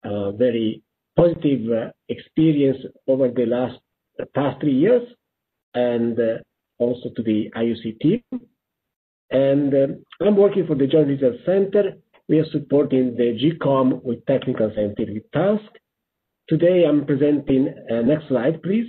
very positive experience over the past 3 years, and also to the IUC team. And I'm working for the Joint Research Center. We are supporting the GCoM with technical scientific tasks. Today I'm presenting, next slide please.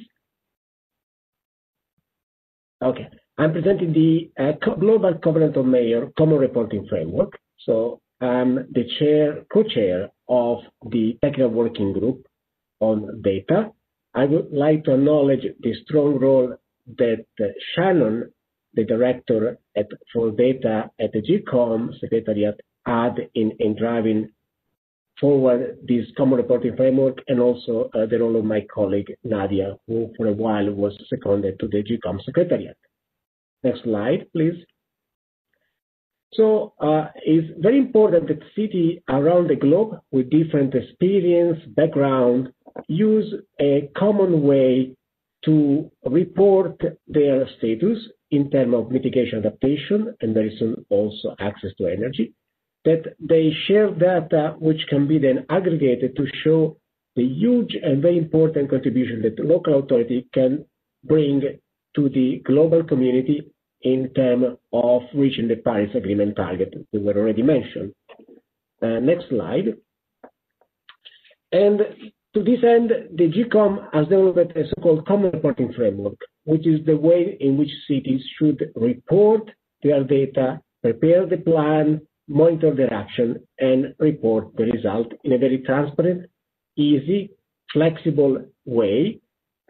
Okay, I'm presenting the Global Covenant of Mayor Common Reporting Framework. So I'm the co-chair of the Technical Working Group on Data. I would like to acknowledge the strong role that Shannon, the director for data at the GCoM Secretariat, had in driving forward this common reporting framework, and also the role of my colleague Nadia, who for a while was seconded to the GCoM Secretariat. Next slide, please. So it's very important that cities around the globe with different experience, background, use a common way to report their status in terms of mitigation adaptation, and very soon also access to energy, that they share data which can be then aggregated to show the huge and very important contribution that the local authority can bring to the global community in terms of reaching the Paris Agreement target that were already mentioned. Next slide. And to this end, the GCoM has developed a so-called common reporting framework, which is the way in which cities should report their data, prepare the plan, monitor their action, and report the result in a very transparent, easy, flexible way,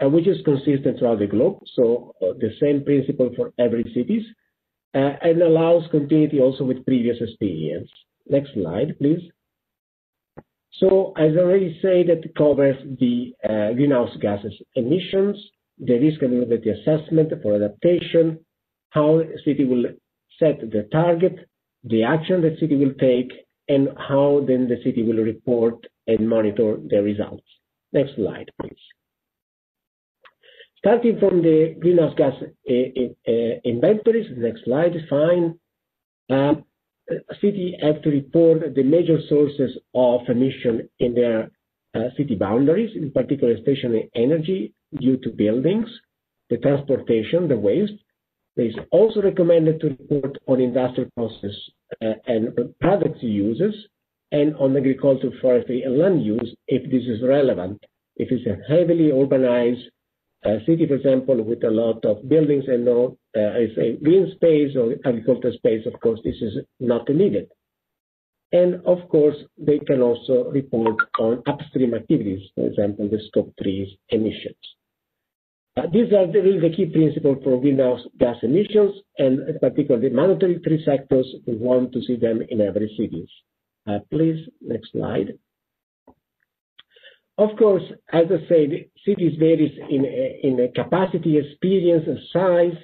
which is consistent throughout the globe. So the same principle for every cities, and allows continuity also with previous experience. Next slide, please. So as I already said, that covers the greenhouse gases emissions, the risk and vulnerability assessment for adaptation, how the city will set the target, the action the city will take, and how then the city will report and monitor the results. Next slide, please. Starting from the greenhouse gas inventories, next slide is fine. City have to report the major sources of emission in their city boundaries, in particular stationary energy due to buildings, the transportation, the waste. It is also recommended to report on industrial process and product uses, and on agriculture, forestry, and land use if this is relevant. If it's a heavily urbanized city, for example, with a lot of buildings and no green space or agricultural space, of course, this is not needed. And of course, they can also report on upstream activities, for example, the Scope 3 emissions. These are really the key principles for greenhouse gas emissions, and in particular, the mandatory 3 sectors. We want to see them in every city. Please, next slide. Of course, as I said, cities varies in capacity, experience, size,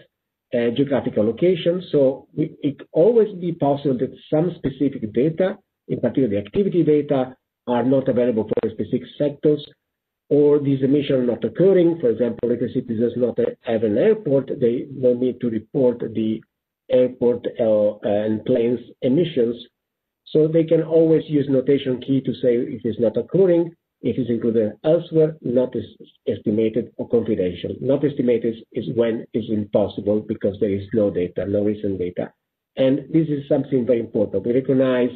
geographical location. So it always be possible that some specific data, in particular the activity data, are not available for specific sectors, or these emissions are not occurring. For example, if a city does not have an airport, they will need to report the airport and planes emissions. So they can always use notation key to say if it's not occurring, if it's included elsewhere, not estimated or confidential. Not estimated is when it's impossible because there is no data, no recent data. And this is something very important. We recognize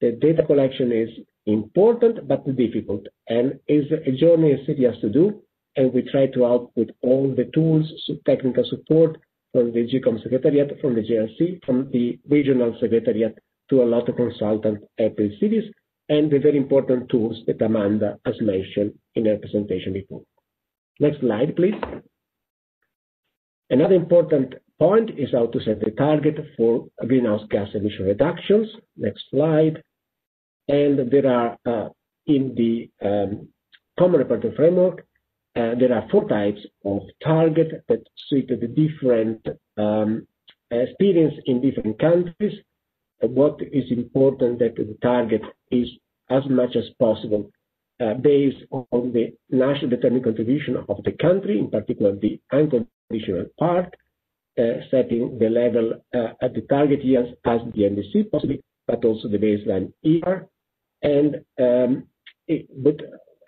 that data collection is important but difficult, and is a journey a city has to do, and we try to help with all the tools, technical support from the GCoM Secretariat, from the JRC, from the regional secretariat, to a lot of consultants at the cities, and the very important tools that Amanda has mentioned in her presentation before. Next slide, please. Another important point is how to set the target for greenhouse gas emission reductions. Next slide. And there are, in the Common Reporting Framework, there are 4 types of target that suit the different experience in different countries. What is important that the target is as much as possible based on the national determined contribution of the country, in particular the unconditional part, setting the level at the target years as the NDC possibly, but also the baseline year. And but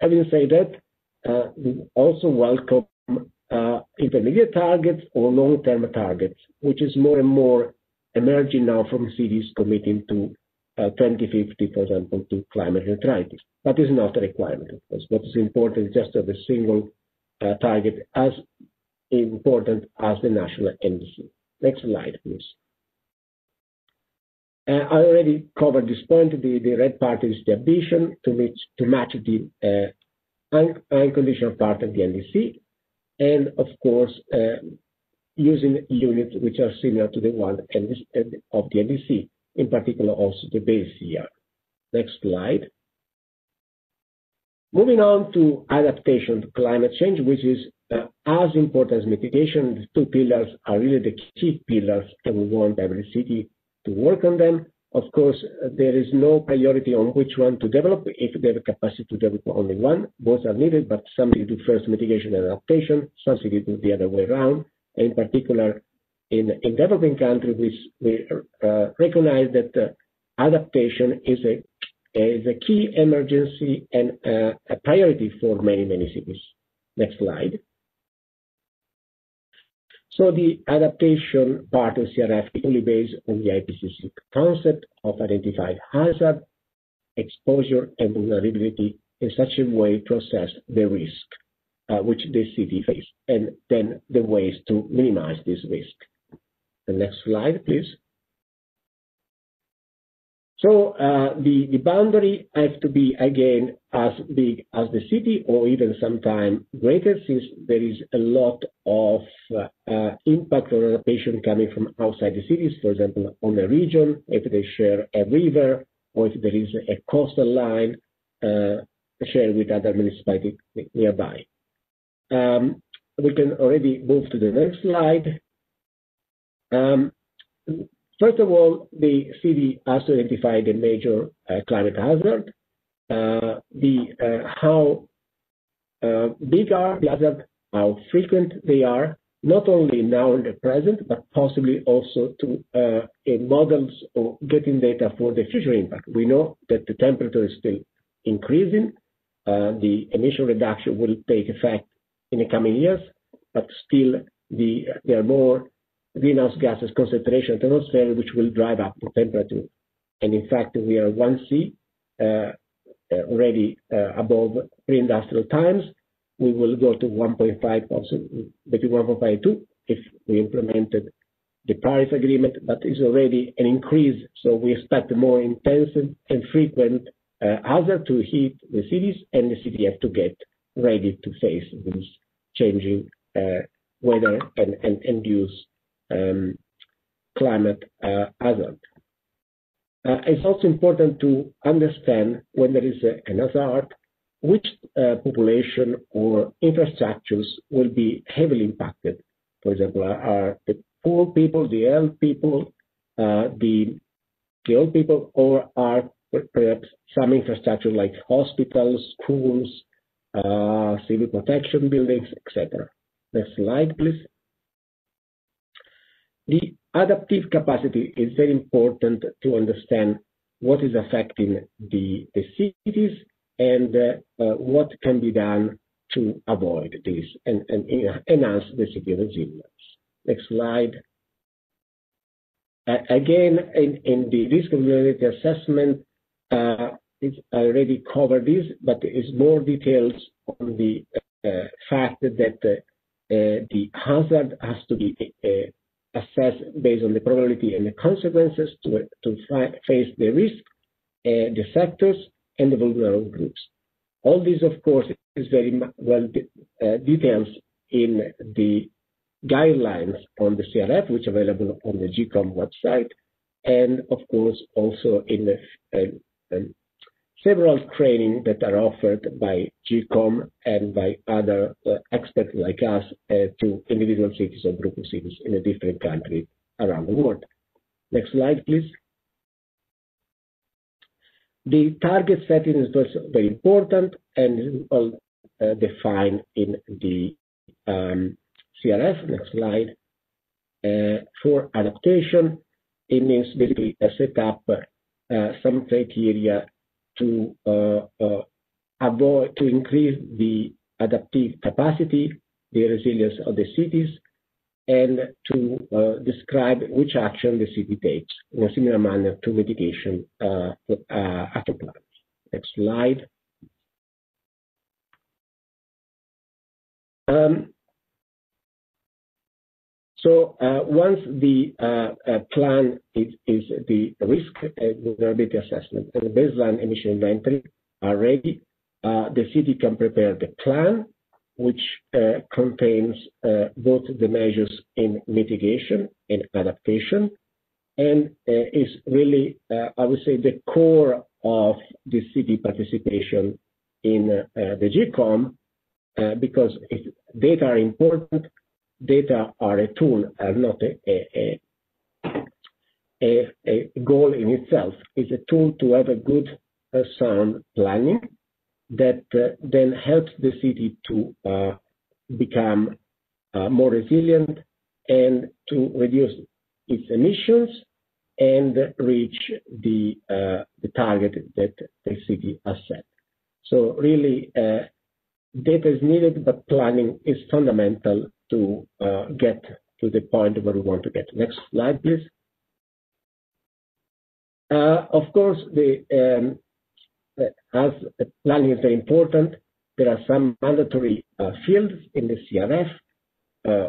having said that, we also welcome intermediate targets or long-term targets, which is more and more emerging now from cities committing to 2050, for example, to climate neutrality. But it's not a requirement, of course. What is important is just to have a single target as important as the national NDC. Next slide, please. I already covered this point. The red part is the ambition to match the unconditional part of the NDC, and of course, using units which are similar to the one of the NDC, in particular also the base year. Next slide. Moving on to adaptation to climate change, which is as important as mitigation. The 2 pillars are really the key pillars, and we want every city to work on them. Of course, there is no priority on which one to develop. If they have a capacity to develop only one, both are needed, but some do first mitigation and adaptation, some cities do the other way around. In particular, in developing countries, we recognize that adaptation is a key emergency and a priority for many cities. Next slide. So the adaptation part of CRF is only based on the IPCC concept of identified hazard, exposure, and vulnerability in such a way to assess the risk which the city faces, and then the ways to minimize this risk. The next slide, please. So the boundary has to be, again, as big as the city or even sometimes greater, since there is a lot of impact or adaptation coming from outside the cities, for example, on a region, if they share a river, or if there is a coastal line shared with other municipalities nearby. we can already move to the next slide. First of all, the city has to identify the major climate hazard, how big are the hazards, how frequent they are, not only now in the present, but possibly also to models or getting data for the future impact. We know that the temperature is still increasing. The emission reduction will take effect in the coming years, but still there are more greenhouse gases concentration in the atmosphere, which will drive up the temperature. And in fact, we are 1C already above pre-industrial times. We will go to 1.5, between 1.5 and 2 if we implemented the Paris Agreement, but it's already an increase. So we expect a more intensive and frequent hazard to hit the cities, and the city have to get ready to face this changing weather and induce climate hazard. It's also important to understand when there is an hazard, which population or infrastructures will be heavily impacted. For example, are the poor people, the old people, the old people, or are perhaps some infrastructure like hospitals, schools, civil protection buildings, etc. Next slide, please. The adaptive capacity is very important to understand what is affecting the cities and what can be done to avoid this and enhance the city resilience. Next slide. Again, in the risk vulnerability assessment, I already covered this, but there is more details on the fact that the hazard has to be assessed based on the probability and the consequences to face the risk, the sectors, and the vulnerable groups. All this, of course, is very well detailed in the guidelines on the CRF, which are available on the GCoM website, and of course also in the several training that are offered by GCoM and by other experts like us to individual cities or group of cities in a different country around the world. Next slide, please. The target setting is also very important and is well defined in the CRF. Next slide. For adaptation, it means basically set up some criteria to increase the adaptive capacity, the resilience of the cities, and to describe which action the city takes in a similar manner to mitigation action plans. Next slide. So once the plan is the risk vulnerability assessment and the baseline emission inventory are ready, the city can prepare the plan, which contains both the measures in mitigation and adaptation, and is really, I would say, the core of the city participation in the GCoM, because data are important. Data are a tool and not a goal in itself. It's a tool to have a good, sound planning that then helps the city to become more resilient and to reduce its emissions and reach the target that the city has set. So really, data is needed, but planning is fundamental to get to the point where we want to get. Next slide, please. Of course, as planning is very important, there are some mandatory fields in the CRF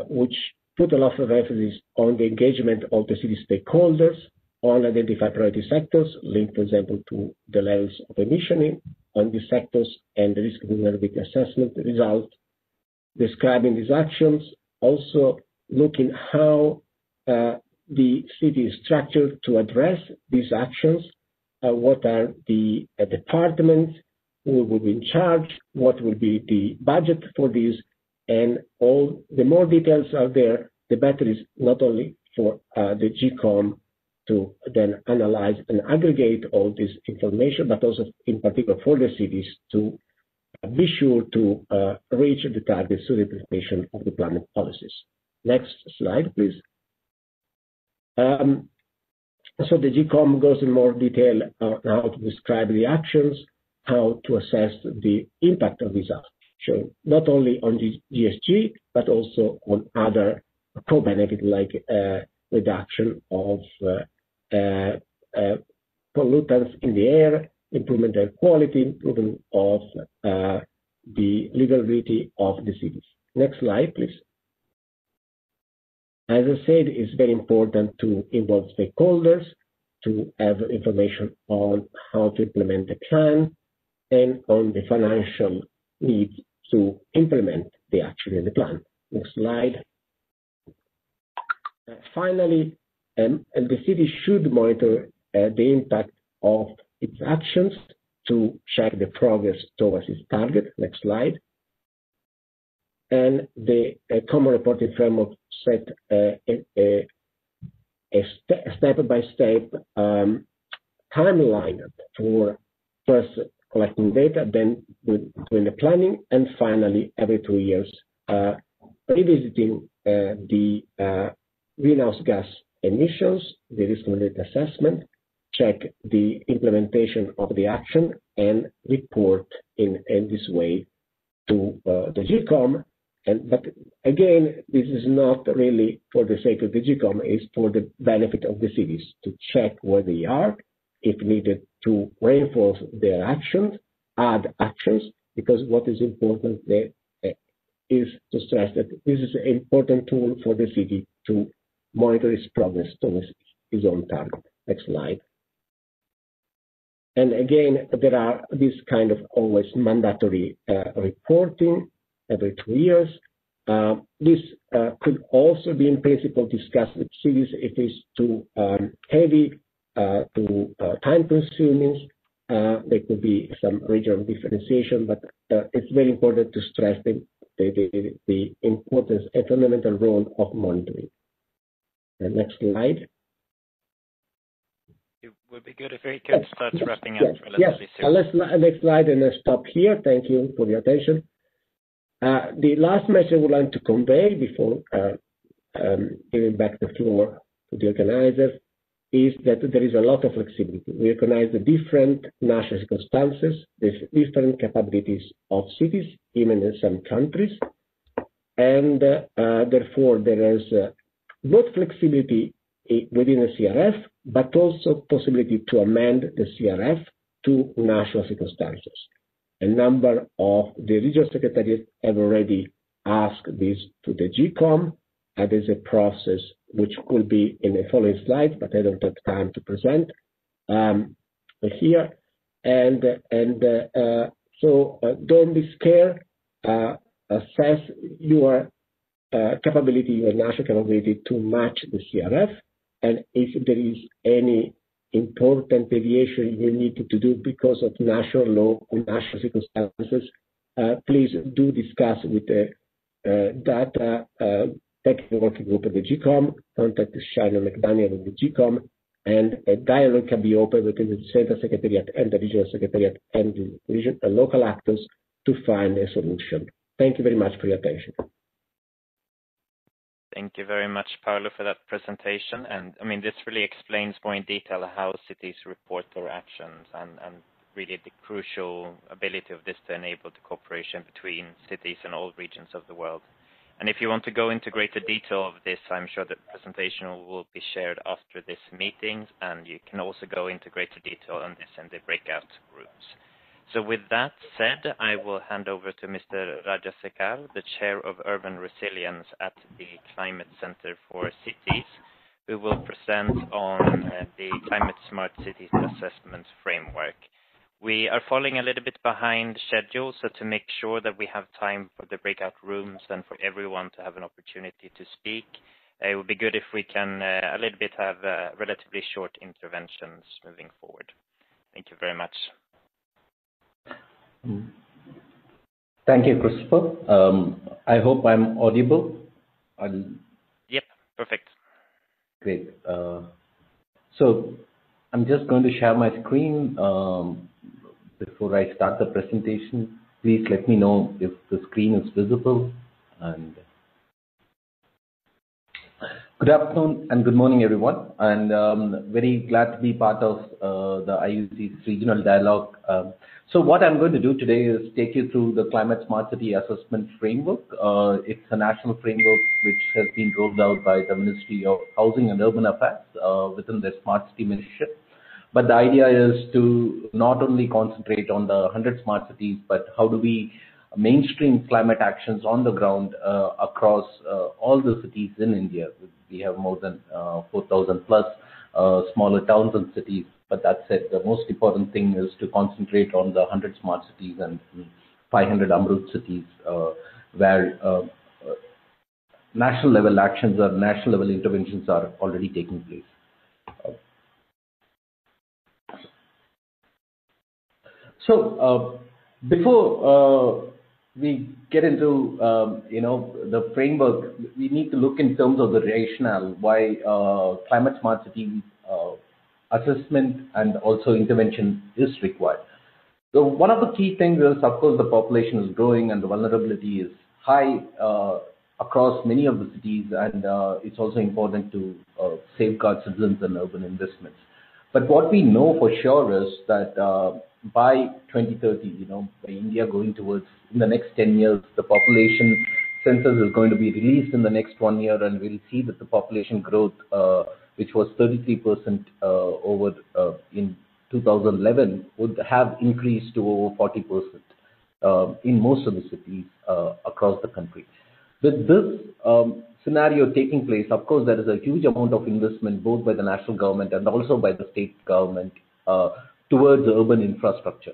which put a lot of emphasis on the engagement of the city stakeholders on identified priority sectors, linked, for example, to the levels of emission on these sectors and the risk vulnerability assessment results, describing these actions, also looking how the city is structured to address these actions, what are the departments who will be in charge, what will be the budget for these, and all the more details are there, the better is not only for the GCoM to then analyze and aggregate all this information, but also in particular for the cities to be sure to reach the targets through the implementation of the climate policies. Next slide, please. So the GCoM goes in more detail on how to describe the actions, how to assess the impact of these actions, not only on GHG, but also on other co-benefits like reduction of pollutants in the air, improvement of quality, improvement of the livability of the cities. Next slide, please. As I said, it's very important to involve stakeholders, to have information on how to implement the plan and on the financial needs to implement the action in the plan. Next slide. Finally, the city should monitor the impact of its actions to check the progress towards its target. Next slide. And the common reporting framework set a step-by-step timeline for first collecting data, then doing the planning, and finally, every 2 years, revisiting the greenhouse gas emissions, the risk-related assessment, check the implementation of the action, and report in this way to the GCoM. But again, this is not really for the sake of the GCoM, it's for the benefit of the cities to check where they are, if needed to reinforce their actions, add actions, because what is important there is to stress that this is an important tool for the city to monitor its progress towards its own target. Next slide. And again, there are this kind of always mandatory reporting every 2 years. This could also be in principle discussed with cities if it's too heavy, too time consuming. There could be some regional differentiation, but it's very important to stress the importance and fundamental role of monitoring. Next slide. It would be good if we could start wrapping up relatively soon. Next slide, and I'll stop here. Thank you for your attention. The last message I would like to convey before giving back the floor to the organizers is that there is a lot of flexibility. We recognize the different national circumstances, the different capabilities of cities, even in some countries, and therefore there is both flexibility within the CRF, but also possibility to amend the CRF to national circumstances. A number of the regional secretariats have already asked this to the GCoM, and there's a process which will be in the following slides, but I don't have time to present here. So don't be scared. Assess your capability, your national capability to match the CRF, and if there is any important deviation you need to do because of national law or national circumstances, please do discuss with the data technical working group of the GCoM, contact Shannon McDaniel of the GCoM, and a dialogue can be opened between the Central Secretariat and the Regional Secretariat and the regional and local actors to find a solution. Thank you very much for your attention. Thank you very much, Paolo, for that presentation. And I mean, this really explains more in detail how cities report their actions and really the crucial ability of this to enable the cooperation between cities and all regions of the world. And if you want to go into greater detail of this, I'm sure the presentation will be shared after this meeting, and you can also go into greater detail on this in the breakout groups. So with that said, I will hand over to Mr. Rajasekar, the Chair of Urban Resilience at the Climate Center for Cities, who will present on the Climate Smart Cities Assessment Framework. We are falling a little bit behind schedule, so to make sure that we have time for the breakout rooms and for everyone to have an opportunity to speak, it would be good if we can a little bit have relatively short interventions moving forward. Thank you very much. Thank you, Christopher. I hope I'm audible. Yep, perfect. Great. So I'm just going to share my screen before I start the presentation. Please let me know if the screen is visible. And good afternoon and good morning, everyone. And very glad to be part of the IUC's regional dialogue. So what I'm going to do today is take you through the Climate Smart City Assessment Framework. It's a national framework which has been rolled out by the Ministry of Housing and Urban Affairs within the Smart City Ministry. But the idea is to not only concentrate on the 100 smart cities, but how do we mainstream climate actions on the ground across all the cities in India. We have more than 4,000 plus smaller towns and cities. But that said, the most important thing is to concentrate on the 100 smart cities and 500 Amrut cities where national level actions or national level interventions are already taking place. So before we get into the framework, we need to look in terms of the rationale why climate smart city assessment and also intervention is required. So one of the key things is, of course, the population is growing and the vulnerability is high across many of the cities, and it's also important to safeguard citizens and urban investments. But what we know for sure is that by 2030, by India going towards, in the next 10 years, the population census is going to be released in the next 1 year, and we'll see that the population growth, which was 33% over in 2011, would have increased to over 40% in most of the cities across the country. With this scenario taking place, of course, there is a huge amount of investment both by the national government and also by the state government towards urban infrastructure.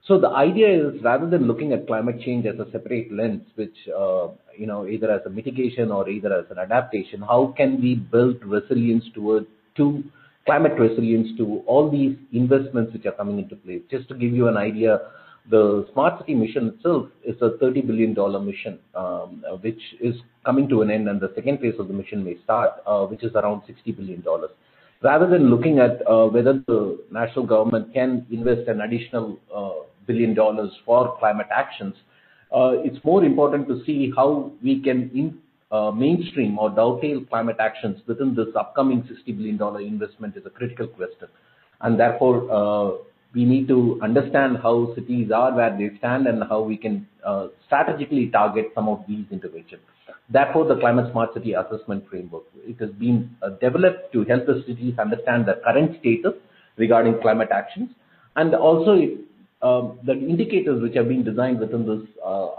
So the idea is, rather than looking at climate change as a separate lens, which either as a mitigation or either as an adaptation, how can we build resilience to climate resilience to all these investments which are coming into place? Just to give you an idea, the Smart City mission itself is a $30 billion mission, which is coming to an end, and the second phase of the mission may start, which is around $60 billion. Rather than looking at whether the national government can invest an additional $1 billion for climate actions, it's more important to see how we can mainstream or dovetail climate actions within this upcoming $60 billion investment is a critical question. And therefore, we need to understand how cities are, where they stand, and how we can strategically target some of these interventions. Therefore, the Climate Smart City Assessment Framework, it has been developed to help the cities understand the current status regarding climate actions, and also the indicators which have been designed within this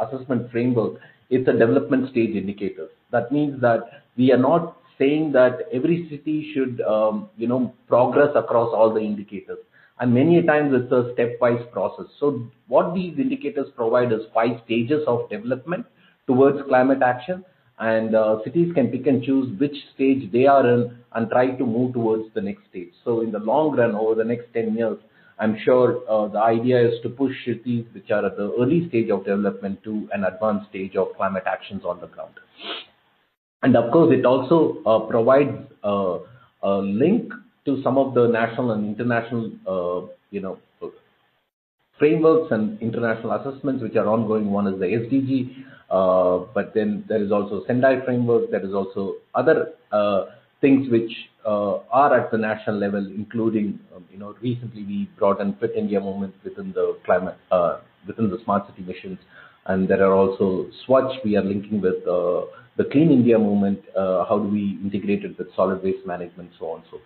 assessment framework. It's a development stage indicators. That means that we are not saying that every city should progress across all the indicators. And many times it's a stepwise process. So what these indicators provide is 5 stages of development towards climate action, and cities can pick and choose which stage they are in and try to move towards the next stage. So in the long run, over the next 10 years, I'm sure the idea is to push cities which are at the early stage of development to an advanced stage of climate actions on the ground. And of course, it also provides a link to some of the national and international, frameworks and international assessments which are ongoing. One is the SDG, but then there is also Sendai framework. There is also other things which are at the national level, including, recently we brought in Fit India movement within the climate, within the smart city missions. And there are also Swachh we are linking with the Clean India movement. How do we integrate it with solid waste management, so on and so forth.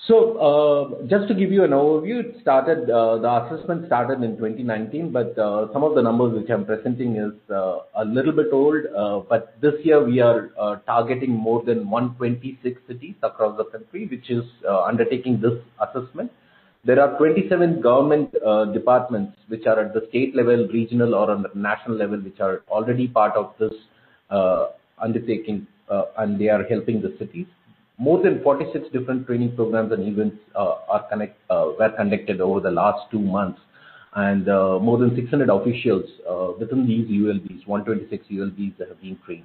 So just to give you an overview, it started, the assessment started in 2019, but some of the numbers which I'm presenting is a little bit old, but this year we are targeting more than 126 cities across the country, which is undertaking this assessment. There are 27 government departments which are at the state level, regional, or on the national level, which are already part of this undertaking, and they are helping the cities. More than 46 different training programs and events were conducted over the last 2 months. and more than 600 officials within these ULBs, 126 ULBs that have been trained.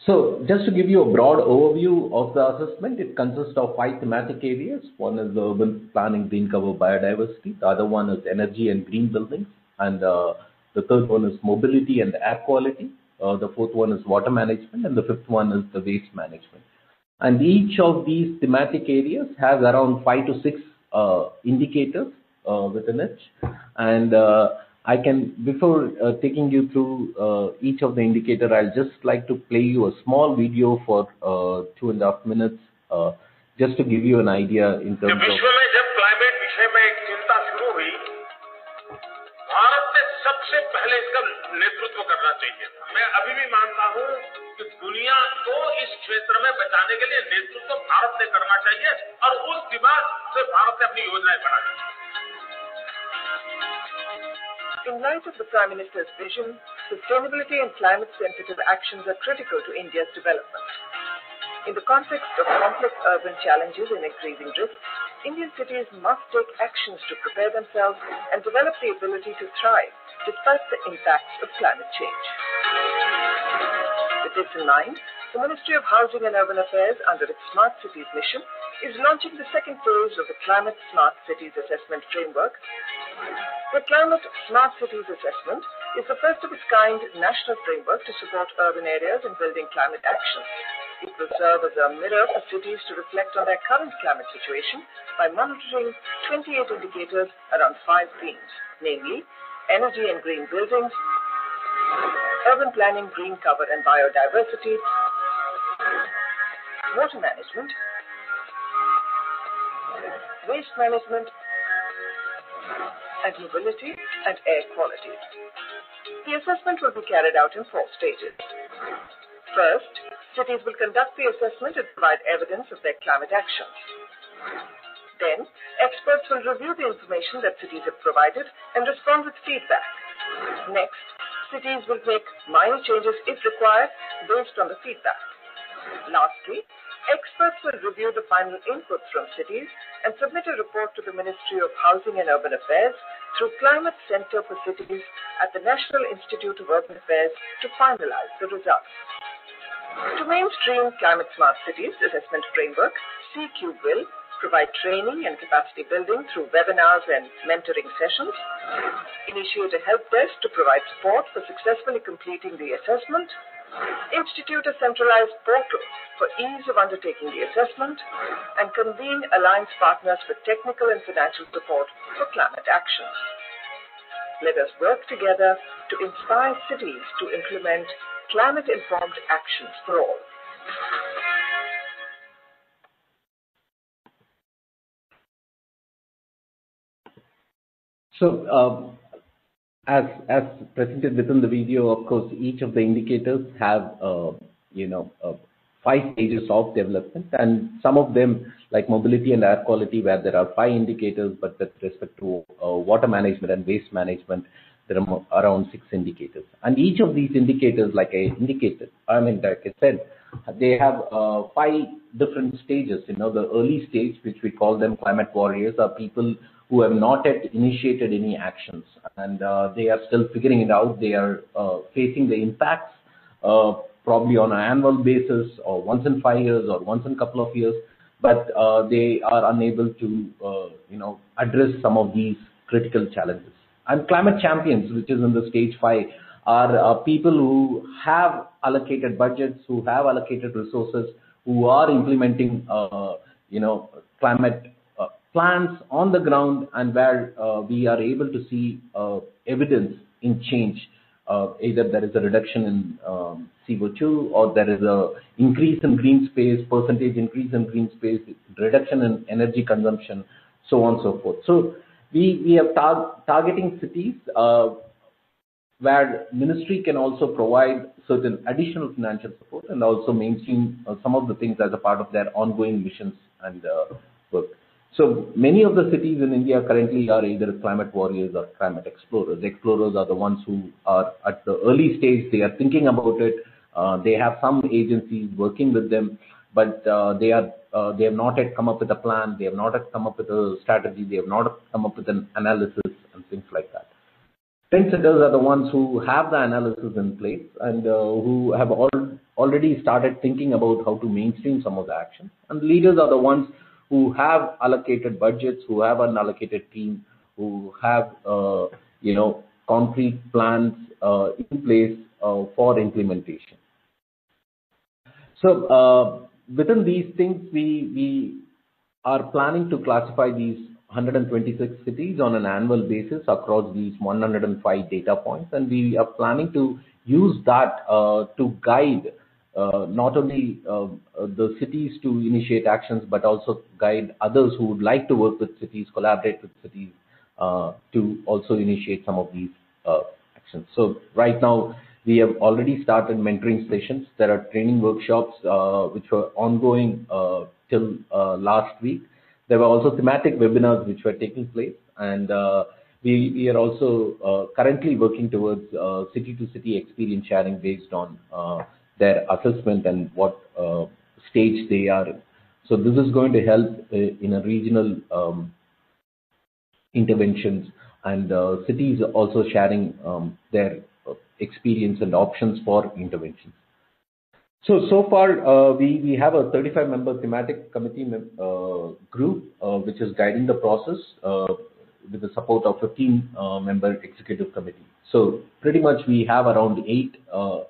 So just to give you a broad overview of the assessment, it consists of 5 thematic areas. One is the urban planning, green cover, biodiversity. The other one is energy and green buildings. And the third one is mobility and air quality. The fourth one is water management. And the fifth one is the waste management. And each of these thematic areas has around 5 to 6 indicators within it. And I can, before taking you through each of the indicator, I'll just like to play you a small video for 2.5 minutes, just to give you an idea in terms of. विश्व में जब climate विषय में एक चिंता शुरू हुई, भारत ने सबसे पहले इसका नेतृत्व करना चाहिए था। मैं अभी भी मानता हूं कि दुनिया को इस क्षेत्र में बचाने के लिए नेतृत्व भारत ने करना चाहिए और उस दिमाग से भारत ने अपनी योजनाएं बनानी चाहिए। In light of the Prime Minister's vision, sustainability and climate-sensitive actions are critical to India's development. In the context of complex urban challenges and increasing risks, Indian cities must take actions to prepare themselves and develop the ability to thrive despite the impacts of climate change. With this in mind, the Ministry of Housing and Urban Affairs, under its Smart Cities mission, is launching the second phase of the Climate Smart Cities Assessment Framework. The Climate Smart Cities Assessment is the first of its kind national framework to support urban areas in building climate action. It will serve as a mirror for cities to reflect on their current climate situation by monitoring 28 indicators around 5 themes, namely energy and green buildings, urban planning, green cover and biodiversity, water management, waste management, and mobility and air quality. The assessment will be carried out in 4 stages. First, cities will conduct the assessment and provide evidence of their climate actions. Then, experts will review the information that cities have provided and respond with feedback. Next, cities will make minor changes if required based on the feedback. Lastly, experts will review the final inputs from cities and submit a report to the Ministry of Housing and Urban Affairs through Climate Center for Cities at the National Institute of Urban Affairs to finalize the results. To mainstream Climate Smart Cities Assessment Framework, CQ will provide training and capacity building through webinars and mentoring sessions, initiate a help desk to provide support for successfully completing the assessment, institute a centralized portal for ease of undertaking the assessment, and convene alliance partners for technical and financial support for climate actions. Let us work together to inspire cities to implement climate-informed actions for all. So, as presented within the video, of course, each of the indicators have, 5 stages of development, and some of them, like mobility and air quality, where there are 5 indicators, but with respect to water management and waste management, there are around 6 indicators. And each of these indicators, like I said, they have 5 different stages. The early stage, which we call them climate warriors, are people who have not yet initiated any actions, and they are still figuring it out. They are facing the impacts probably on an annual basis, or once in 5 years, or once in a couple of years, but they are unable to address some of these critical challenges. And climate champions, which is in the stage 5, are people who have allocated budgets, who have allocated resources, who are implementing climate plans on the ground, and where we are able to see evidence in change. Either there is a reduction in CO2, or there is a increase in green space, percentage increase in green space, reduction in energy consumption, so on and so forth. So we are targeting cities where ministry can also provide certain additional financial support, and also mainstream some of the things as a part of their ongoing missions and work. So many of the cities in India currently are either climate warriors or climate explorers. Explorers are the ones who are at the early stage. They are thinking about it. They have some agencies working with them, but they have not yet come up with a plan. They have not yet come up with a strategy. They have not come up with an analysis and things like that. Trendsetters are the ones who have the analysis in place and who have already started thinking about how to mainstream some of the actions. And leaders are the ones who have allocated budgets, who have an allocated team, who have concrete plans in place for implementation. So within these things, we are planning to classify these 126 cities on an annual basis across these 105 data points, and we are planning to use that to guide not only the cities to initiate actions, but also guide others who would like to work with cities, collaborate with cities to also initiate some of these actions. So right now, we have already started mentoring sessions. There are training workshops which were ongoing till last week. There were also thematic webinars which were taking place, and we are also currently working towards city-to-city experience sharing based on their assessment and what stage they are in. So this is going to help in a regional interventions, and cities also sharing their experience and options for interventions. So far, we have a 35-member thematic committee group which is guiding the process with the support of 15-member executive committee. So pretty much we have around 8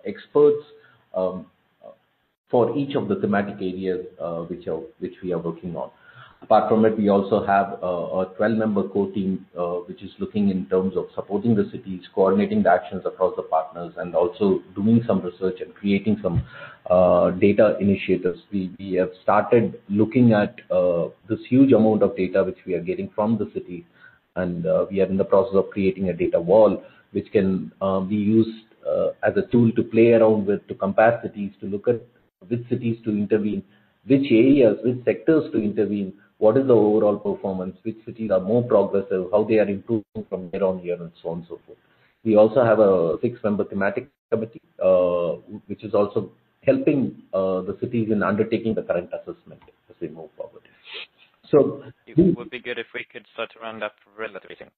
experts for each of the thematic areas which we are working on. Apart from it, we also have a 12-member core team which is looking in terms of supporting the cities, coordinating the actions across the partners, and also doing some research and creating some data initiatives. We have started looking at this huge amount of data which we are getting from the cities, and we are in the process of creating a data wall which can be used as a tool to play around with, to compare cities, to look at which cities to intervene, which areas, which sectors to intervene, what is the overall performance, which cities are more progressive, how they are improving from year on year, and so on and so forth. We also have a 6-member thematic committee, which is also helping the cities in undertaking the current assessment as we move forward. So it would be good if we could start to round up relatively soon.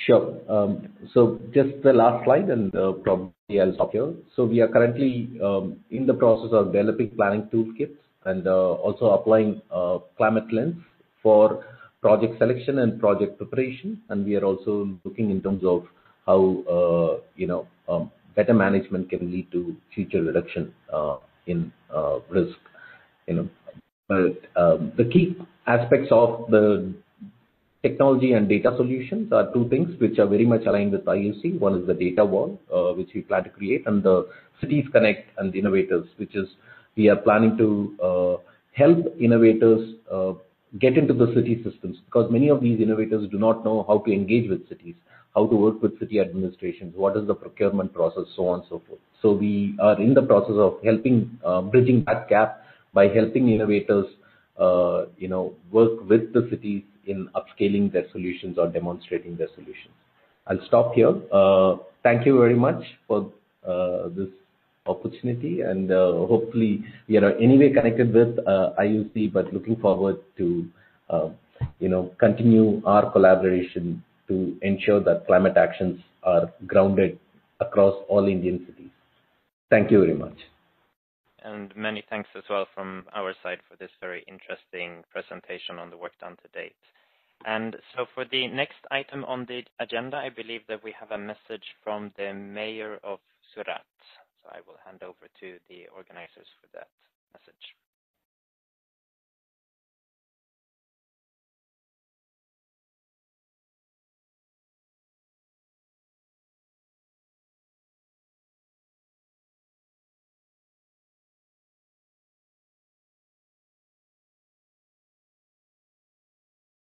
Sure. So just the last slide, and probably I'll stop here. So we are currently in the process of developing planning toolkits and also applying climate lens for project selection and project preparation. And we are also looking in terms of how better management can lead to future reduction in risk. But the key aspects of the technology and data solutions are 2 things which are very much aligned with IUC. One is the data wall, which we plan to create, and the Cities Connect and the innovators, which is we are planning to help innovators get into the city systems, because many of these innovators do not know how to engage with cities, how to work with city administrations, what is the procurement process, so on and so forth. So we are in the process of helping bridging that gap by helping innovators work with the cities in upscaling their solutions or demonstrating their solutions. I'll stop here. Thank you very much for this opportunity, and hopefully we are anyway connected with IUC, but looking forward to continue our collaboration to ensure that climate actions are grounded across all Indian cities. Thank you very much. And many thanks as well from our side for this very interesting presentation on the work done to date. And so for the next item on the agenda, I believe that we have a message from the Mayor of Surat. So I will hand over to the organizers for that message.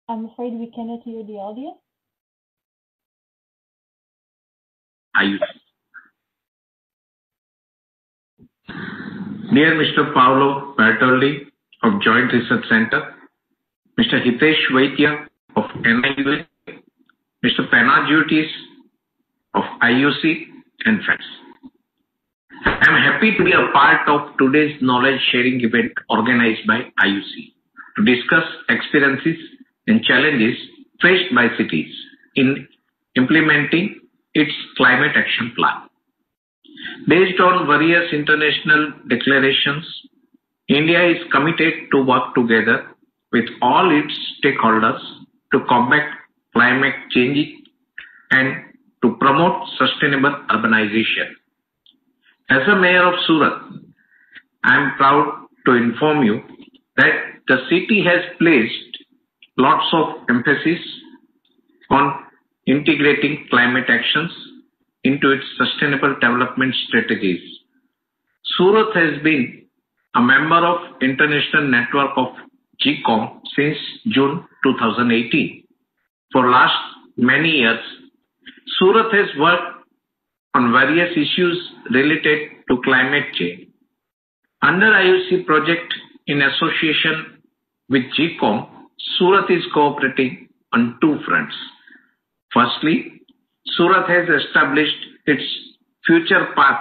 I'm afraid we cannot hear the audio. Dear Mr. Paolo Bertoldi of Joint Research Center, Mr. Hitesh Vaidya of NIUA, Mr. Panagiutis of IUC, and friends. I am happy to be a part of today's knowledge sharing event organized by IUC to discuss experiences and challenges faced by cities in implementing its climate action plan. Based on various international declarations, India is committed to work together with all its stakeholders to combat climate change and to promote sustainable urbanization. As a mayor of Surat, I am proud to inform you that the city has placed lots of emphasis on integrating climate actions into its sustainable development strategies. Surat has been a member of international network of GCoM since June 2018. For last many years, Surat has worked on various issues related to climate change. Under IUC project in association with GCoM, Surat is cooperating on two fronts. Firstly, Surat has established its future path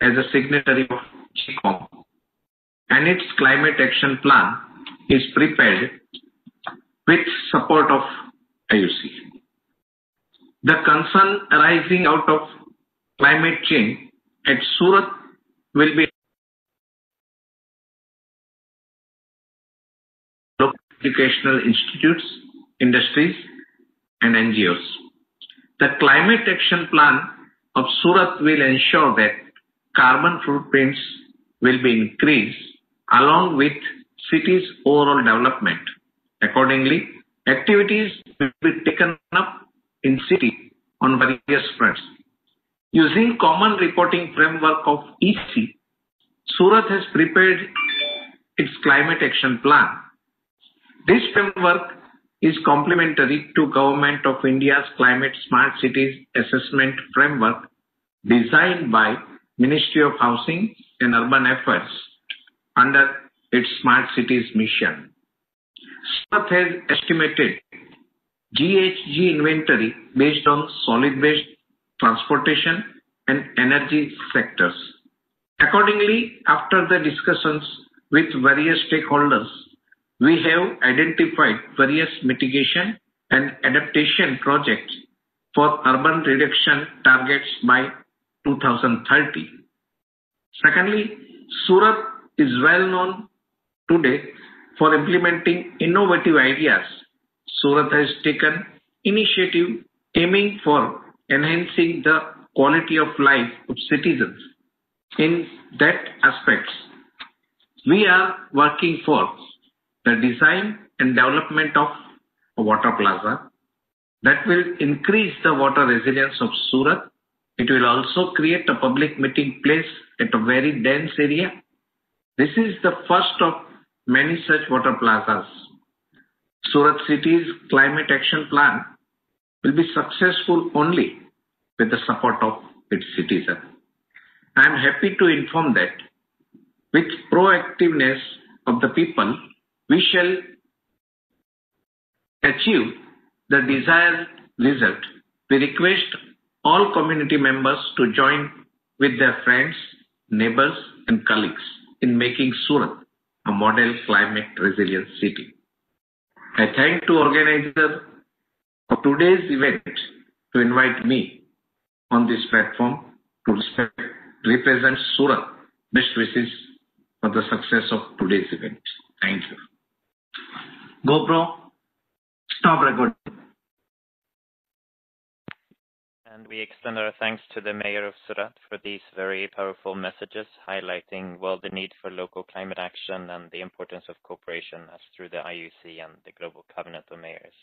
as a signatory of GCoM, and its climate action plan is prepared with support of IUC. The concern arising out of climate change at Surat will be local educational institutes, industries, and NGOs. The climate action plan of Surat will ensure that carbon footprints will be increased along with city's overall development. Accordingly, activities will be taken up in city on various fronts. Using common reporting framework of EC, Surat has prepared its climate action plan. This framework is complementary to Government of India's Climate Smart Cities Assessment Framework designed by Ministry of Housing and Urban Affairs under its Smart Cities mission. Surat has estimated GHG inventory based on solid waste, transportation, and energy sectors. Accordingly, after the discussions with various stakeholders, we have identified various mitigation and adaptation projects for urban reduction targets by 2030. Secondly, Surat is well known today for implementing innovative ideas. Surat has taken initiative aiming for enhancing the quality of life of citizens. In that aspect, we are working for the design and development of a water plaza that will increase the water resilience of Surat. It will also create a public meeting place at a very dense area. This is the first of many such water plazas. Surat City's climate action plan will be successful only with the support of its citizens. I am happy to inform that with proactiveness of the people, we shall achieve the desired result. We request all community members to join with their friends, neighbors, and colleagues in making Surat a model climate resilient city. I thank the organizer of today's event to invite me on this platform to represent Surat. Best wishes for the success of today's event. Thank you. GoPro, stop recording. And we extend our thanks to the Mayor of Surat for these very powerful messages highlighting, well, the need for local climate action and the importance of cooperation as through the IUC and the Global Covenant of Mayors.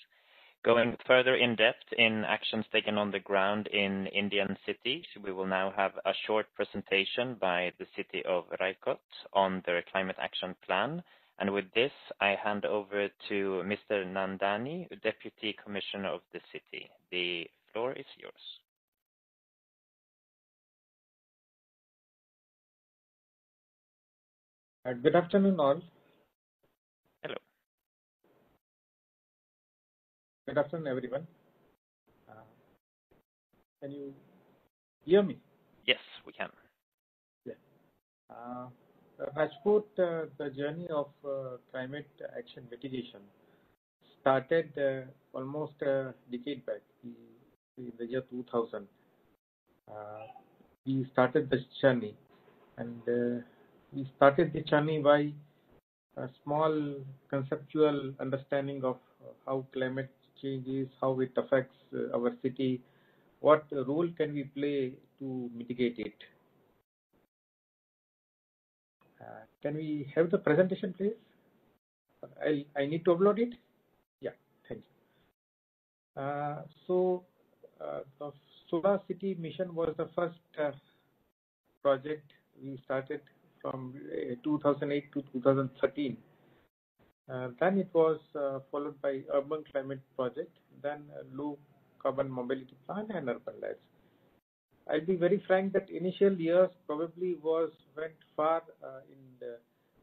Going further in depth in actions taken on the ground in Indian cities, we will now have a short presentation by the city of Raikot on their climate action plan. And with this, I hand over to Mr. Nandani, Deputy Commissioner of the city. The floor is yours. Good afternoon, all. Hello. Good afternoon, everyone. Can you hear me? Yes, we can. Rajkot, the journey of climate action mitigation started almost a decade back, in the year 2000. We started this journey, and we started the journey by a small conceptual understanding of how climate change is, how it affects our city, what role can we play to mitigate it. Can we have the presentation, please? I need to upload it? Yeah, thank you. The Solar City mission was the first project we started from 2008 to 2013. Then it was followed by Urban Climate Project, then Low Carbon Mobility Plan and Urban Labs. I'll be very frank that initial years probably went far in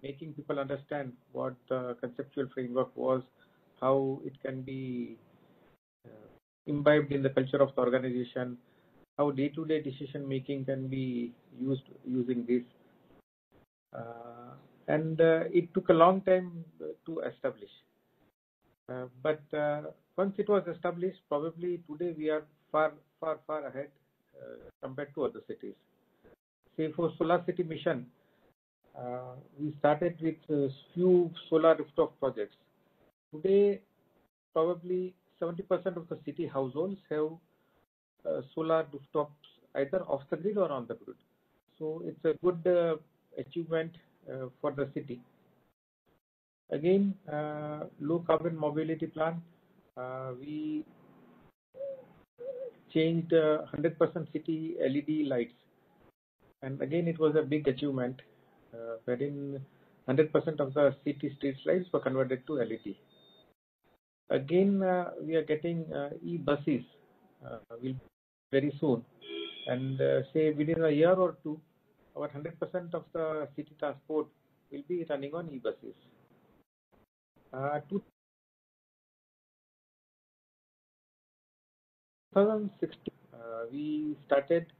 making people understand what the conceptual framework was, how it can be imbibed in the culture of the organization, how day-to-day decision making can be used using this. And it took a long time to establish. But once it was established, probably today we are far ahead compared to other cities. Say for Solar City mission, we started with few solar rooftop projects. Today, probably 70% of the city households have solar rooftops either off the grid or on the grid. So it's a good achievement for the city. Again, low carbon mobility plan, we changed 100% city LED lights. And again, it was a big achievement wherein 100% of the city street lights were converted to LED. Again, we are getting e-buses very soon. And say within a year or two, our 100% of the city transport will be running on e-buses. 2016, we started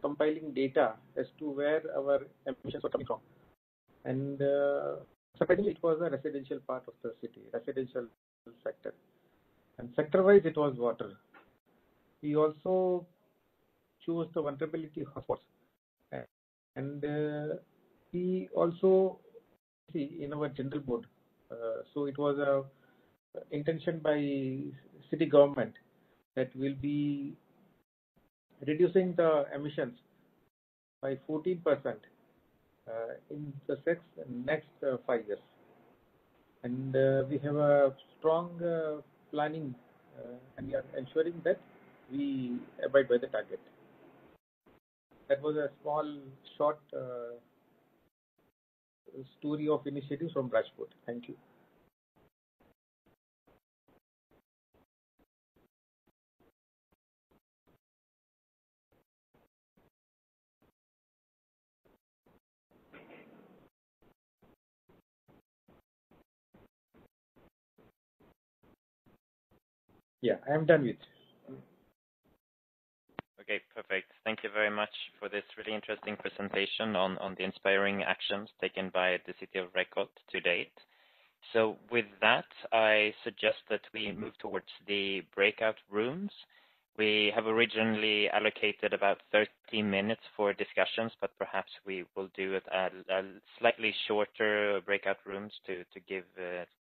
compiling data as to where our emissions were coming from. And surprisingly, it was a residential part of the city, residential sector. And sector-wise, it was water. We also chose the vulnerability hotspots. And we also see in our general board. So it was a intention by city government that will be reducing the emissions by 14% in the next 5 years. And we have a strong planning and we are ensuring that we abide by the target. That was a small, short story of initiatives from Rajkot. Thank you. Yeah, I am done with. Okay, perfect. Thank you very much for this really interesting presentation on the inspiring actions taken by the city of Rajkot to date. So with that, I suggest that we move towards the breakout rooms. We have originally allocated about 30 minutes for discussions, but perhaps we will do it at a slightly shorter breakout rooms to give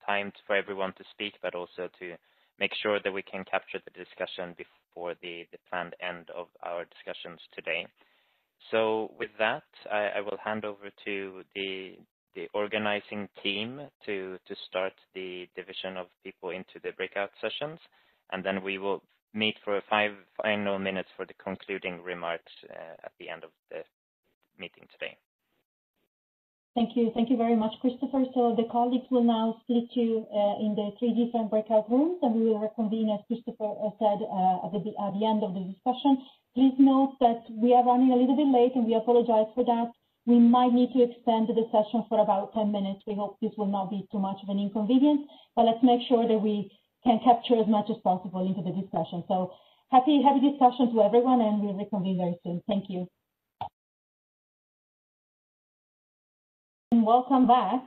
time for everyone to speak, but also to make sure that we can capture the discussion before the planned end of our discussions today. So with that, I will hand over to the organizing team to start the division of people into the breakout sessions, and then we will meet for 5 final minutes for the concluding remarks at the end of the meeting today. Thank you. Thank you very much, Christopher. So the colleagues will now split you in the 3 different breakout rooms, and we will reconvene, as Christopher said, at the end of the discussion. Please note that we are running a little bit late, and we apologize for that. We might need to extend the session for about 10 minutes. We hope this will not be too much of an inconvenience, but let's make sure that we can capture as much as possible into the discussion. So happy discussion to everyone, and we'll reconvene very soon. Thank you. and welcome back.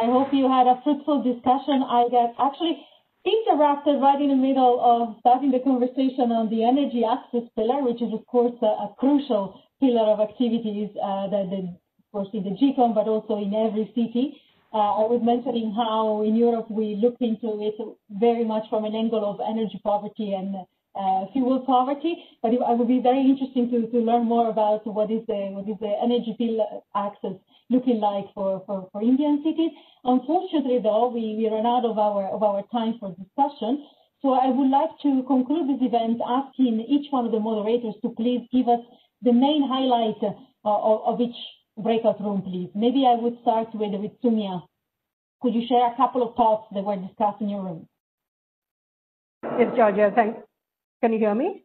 I hope you had a fruitful discussion. I got actually interrupted right in the middle of starting the conversation on the energy access pillar, which is, of course, a crucial pillar of activities of course, in the GCoM, but also in every city. I was mentioning how in Europe we looked into it very much from an angle of energy poverty and fuel poverty, but it would be very interesting to learn more about what is the energy bill access looking like for Indian cities. Unfortunately, though, we run out of our time for discussion. So I would like to conclude this event asking each one of the moderators to please give us the main highlight of each breakout room, please. Maybe I would start with Sumia. Could you share a couple of thoughts that were discussed in your room? Yes, Georgia, thanks. Can you hear me?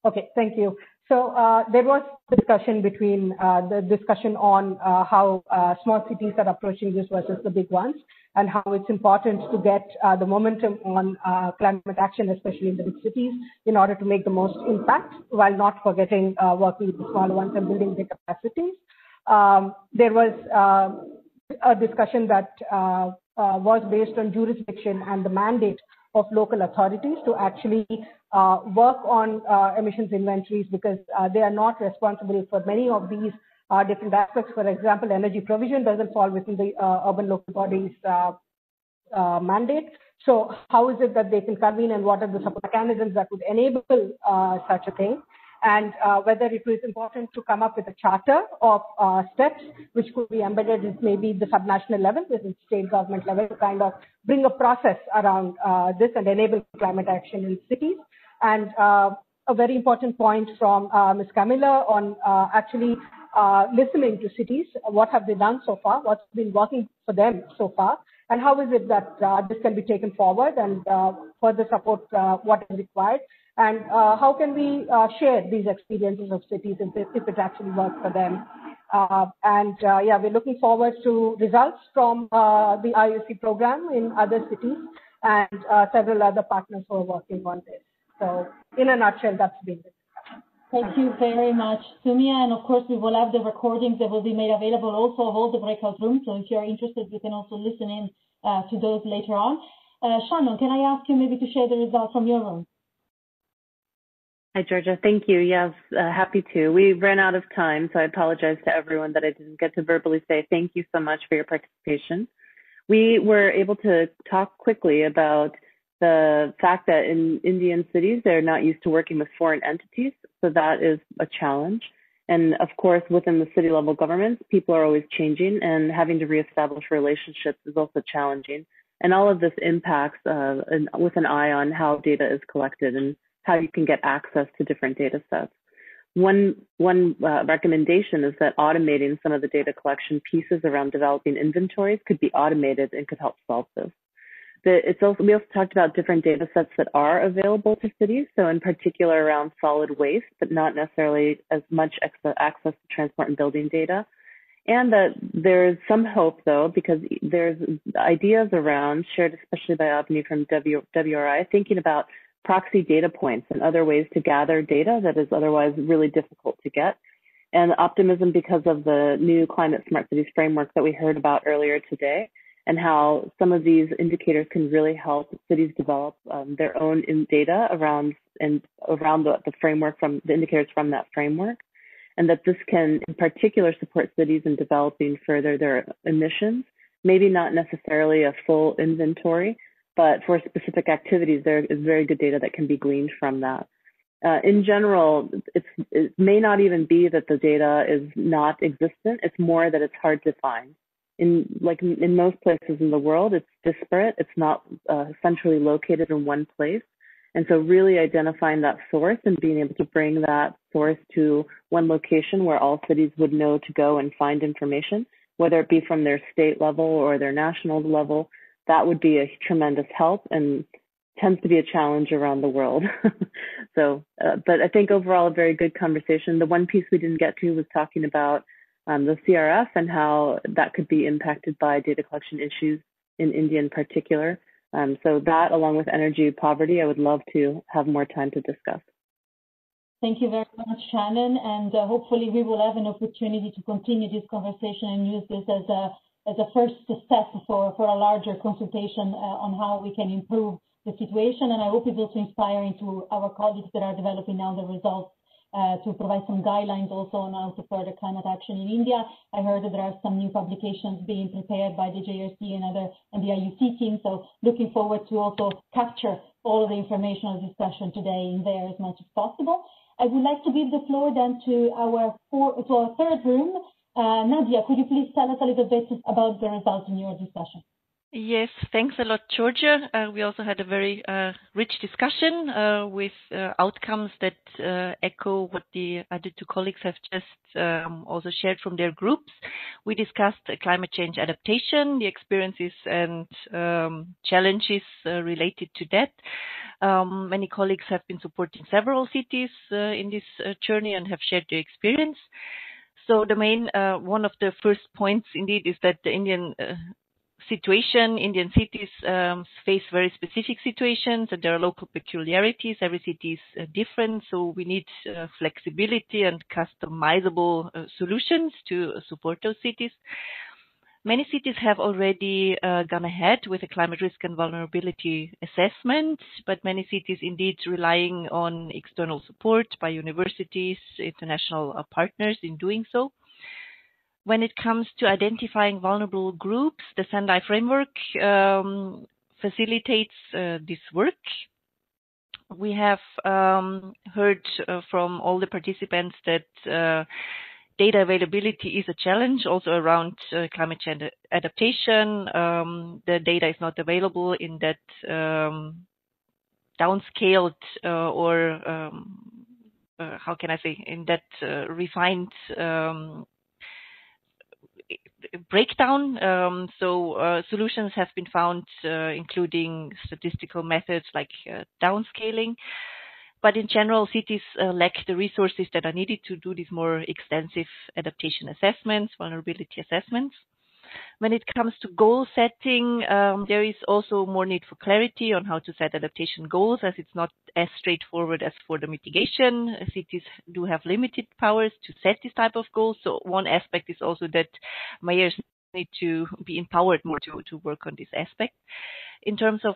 Okay, thank you. So there was discussion between the discussion on how small cities are approaching this versus the big ones, and how it's important to get the momentum on climate action, especially in the big cities, in order to make the most impact, while not forgetting working with the smaller ones and building their capacities. There was a discussion that was based on jurisdiction and the mandate of local authorities to actually work on emissions inventories, because they are not responsible for many of these different aspects. For example, energy provision doesn't fall within the urban local bodies mandate. So how is it that they can convene, and what are the support mechanisms that would enable such a thing? And whether it was important to come up with a charter of steps which could be embedded at maybe the subnational level, within state government level, to kind of bring a process around this and enable climate action in cities. And a very important point from Ms. Camilla on actually listening to cities. What have they done so far? What's been working for them so far? And how is it that this can be taken forward, and further support what is required? And how can we share these experiences of cities if it actually works for them? Yeah, we're looking forward to results from the IOC program in other cities, and several other partners who are working on this. So in a nutshell, that's been it. Thank you very much, Sumia. And of course, we will have the recordings that will be made available also of all the breakout rooms. So if you're interested, you can also listen in to those later on. Shannon, can I ask you maybe to share the results from your room? Hi, Georgia. Thank you. Yes, happy to. We ran out of time, so I apologize to everyone that I didn't get to verbally say thank you so much for your participation. We were able to talk quickly about the fact that in Indian cities, they're not used to working with foreign entities, so that is a challenge. And of course, within the city level governments, people are always changing, and having to reestablish relationships is also challenging. And all of this impacts with an eye on how data is collected and how you can get access to different data sets. One recommendation is that automating some of the data collection pieces around developing inventories could be automated and could help solve this. We also talked about different data sets that are available to cities, so in particular around solid waste, but not necessarily as much access to transport and building data. And that there's some hope, though, because there's ideas around, shared especially by Avni from WRI, thinking about proxy data points and other ways to gather data that is otherwise really difficult to get. And optimism because of the new Climate Smart Cities framework that we heard about earlier today, and how some of these indicators can really help cities develop their own data around the framework, from the indicators from that framework, and that this can in particular support cities in developing further their emissions, maybe not necessarily a full inventory, but for specific activities, there is very good data that can be gleaned from that. In general, it may not even be that the data is not existent, it's more that it's hard to find. In most places in the world, it's disparate. It's not centrally located in one place. And so really identifying that source and being able to bring that source to one location where all cities would know to go and find information, whether it be from their state level or their national level, that would be a tremendous help and tends to be a challenge around the world. But I think overall a very good conversation. The one piece we didn't get to was talking about the CRF and how that could be impacted by data collection issues in India in particular. So that, along with energy poverty, I would love to have more time to discuss. Thank you very much, Shannon, and hopefully we will have an opportunity to continue this conversation and use this as a first step for a larger consultation on how we can improve the situation. And I hope it will also inspire into our colleagues that are developing now the results to provide some guidelines also on how to further climate action in India. I heard that there are some new publications being prepared by the JRC and the IUC team, so looking forward to also capture all of the informational discussion today in there as much as possible. I would like to give the floor then to our third room. Nadia, could you please tell us a little bit about the results in your discussion? Yes, thanks a lot, Georgia. We also had a very rich discussion with outcomes that echo what the other two colleagues have just also shared from their groups. We discussed climate change adaptation, the experiences and challenges related to that. Many colleagues have been supporting several cities in this journey and have shared their experience. So the main, one of the first points indeed is that the Indian Indian cities face very specific situations, and there are local peculiarities. Every city is different, so we need flexibility and customizable solutions to support those cities. Many cities have already gone ahead with a climate risk and vulnerability assessment, but many cities indeed relying on external support by universities, international partners in doing so. When it comes to identifying vulnerable groups, the Sendai framework facilitates this work. We have heard from all the participants that data availability is a challenge also around climate change adaptation. The data is not available in that downscaled or how can I say, in that refined breakdown. So solutions have been found, including statistical methods like downscaling. But in general, cities lack the resources that are needed to do these more extensive adaptation assessments, vulnerability assessments. When it comes to goal setting, there is also more need for clarity on how to set adaptation goals, as it's not as straightforward as for the mitigation. Cities do have limited powers to set this type of goals. So one aspect is also that mayors need to be empowered more to work on this aspect. In terms of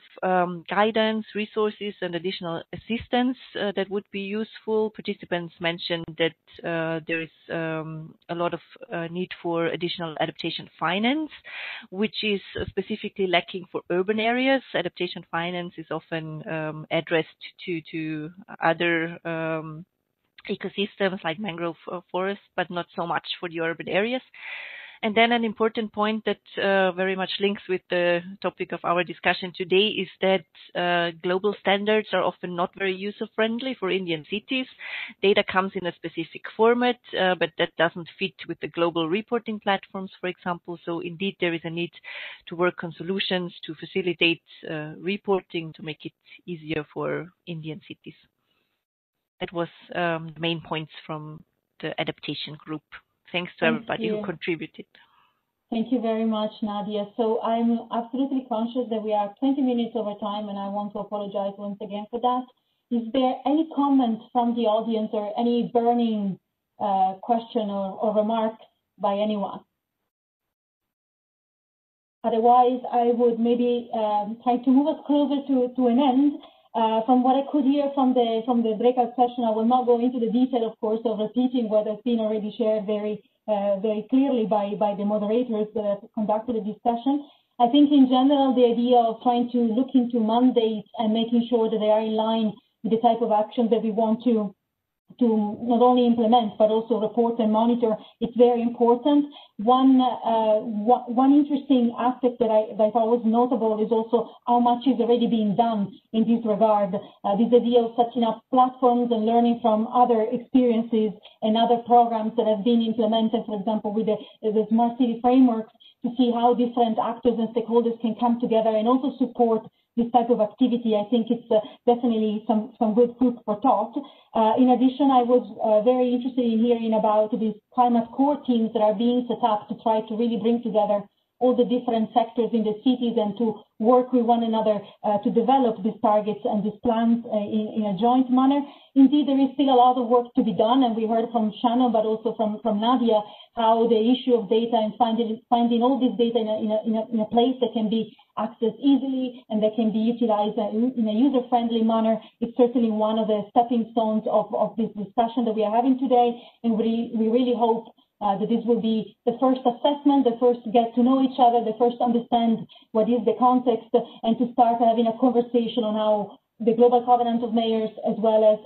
guidance, resources, and additional assistance that would be useful, participants mentioned that there is a lot of need for additional adaptation finance, which is specifically lacking for urban areas. Adaptation finance is often addressed to other ecosystems like mangrove forests, but not so much for the urban areas. And then an important point that very much links with the topic of our discussion today is that global standards are often not very user-friendly for Indian cities. Data comes in a specific format, but that doesn't fit with the global reporting platforms, for example. So indeed, there is a need to work on solutions to facilitate reporting to make it easier for Indian cities. That was the main points from the adaptation group. Thanks to everybody who contributed. Thank you very much, Nadia. So I'm absolutely conscious that we are 20 minutes over time, and I want to apologize once again for that. Is there any comments from the audience or any burning question or remark by anyone? Otherwise, I would maybe try to move us closer to an end. From what I could hear from the breakout session, I will not go into the detail, of course, of repeating what has been already shared very clearly by the moderators that have conducted the discussion. I think in general, the idea of trying to look into mandates and making sure that they are in line with the type of actions that we want to not only implement but also report and monitor, it's very important. One interesting aspect that I thought was notable is also how much is already being done in this regard. This idea of setting up platforms and learning from other experiences and other programs that have been implemented, for example, with the Smart City frameworks, to see how different actors and stakeholders can come together and also support this type of activity. I think it's definitely some good food for thought. In addition, I was very interested in hearing about these climate core teams that are being set up to try to really bring together all the different sectors in the cities and to work with one another to develop these targets and these plans in a joint manner. Indeed, there is still a lot of work to be done, and we heard from Shannon, but also from Nadia, how the issue of data and finding all this data in a place that can be accessed easily and that can be utilized in a user-friendly manner is certainly one of the stepping stones of this discussion that we are having today, and we really hope that this will be the first assessment, the first get to know each other, the first understand what is the context, and to start having a conversation on how the Global Covenant of Mayors, as well as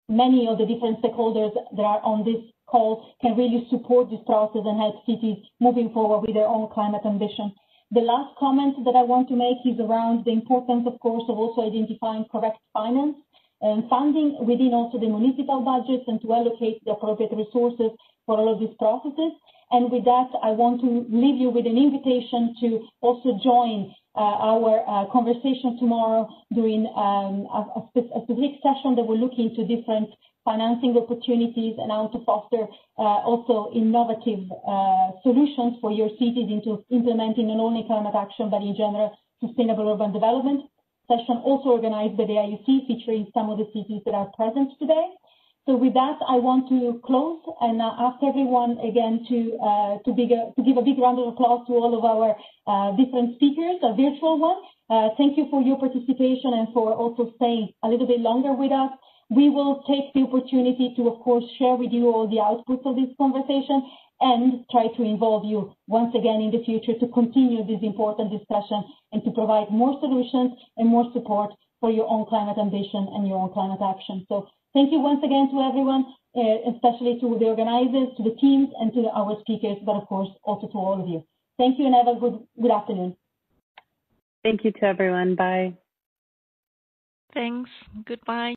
many of the different stakeholders that are on this call, can really support this process and help cities moving forward with their own climate ambition. The last comment that I want to make is around the importance, of course, of also identifying correct finance and funding within also the municipal budgets and to allocate the appropriate resources for all of these processes. And with that, I want to leave you with an invitation to also join our conversation tomorrow during a specific session that will look into different financing opportunities and how to foster also innovative solutions for your cities into implementing not only climate action, but in general, sustainable urban development. Session also organized by the IUC, featuring some of the cities that are present today. So with that, I want to close and ask everyone again to give a big round of applause to all of our different speakers, a virtual one. Thank you for your participation and for also staying a little bit longer with us. We will take the opportunity to, of course, share with you all the outputs of this conversation and try to involve you once again in the future to continue this important discussion and to provide more solutions and more support for your own climate ambition and your own climate action. So thank you once again to everyone, especially to the organizers, to the teams, and to our speakers, but of course also to all of you. Thank you and have a good afternoon. Thank you to everyone. Bye. Thanks. Goodbye.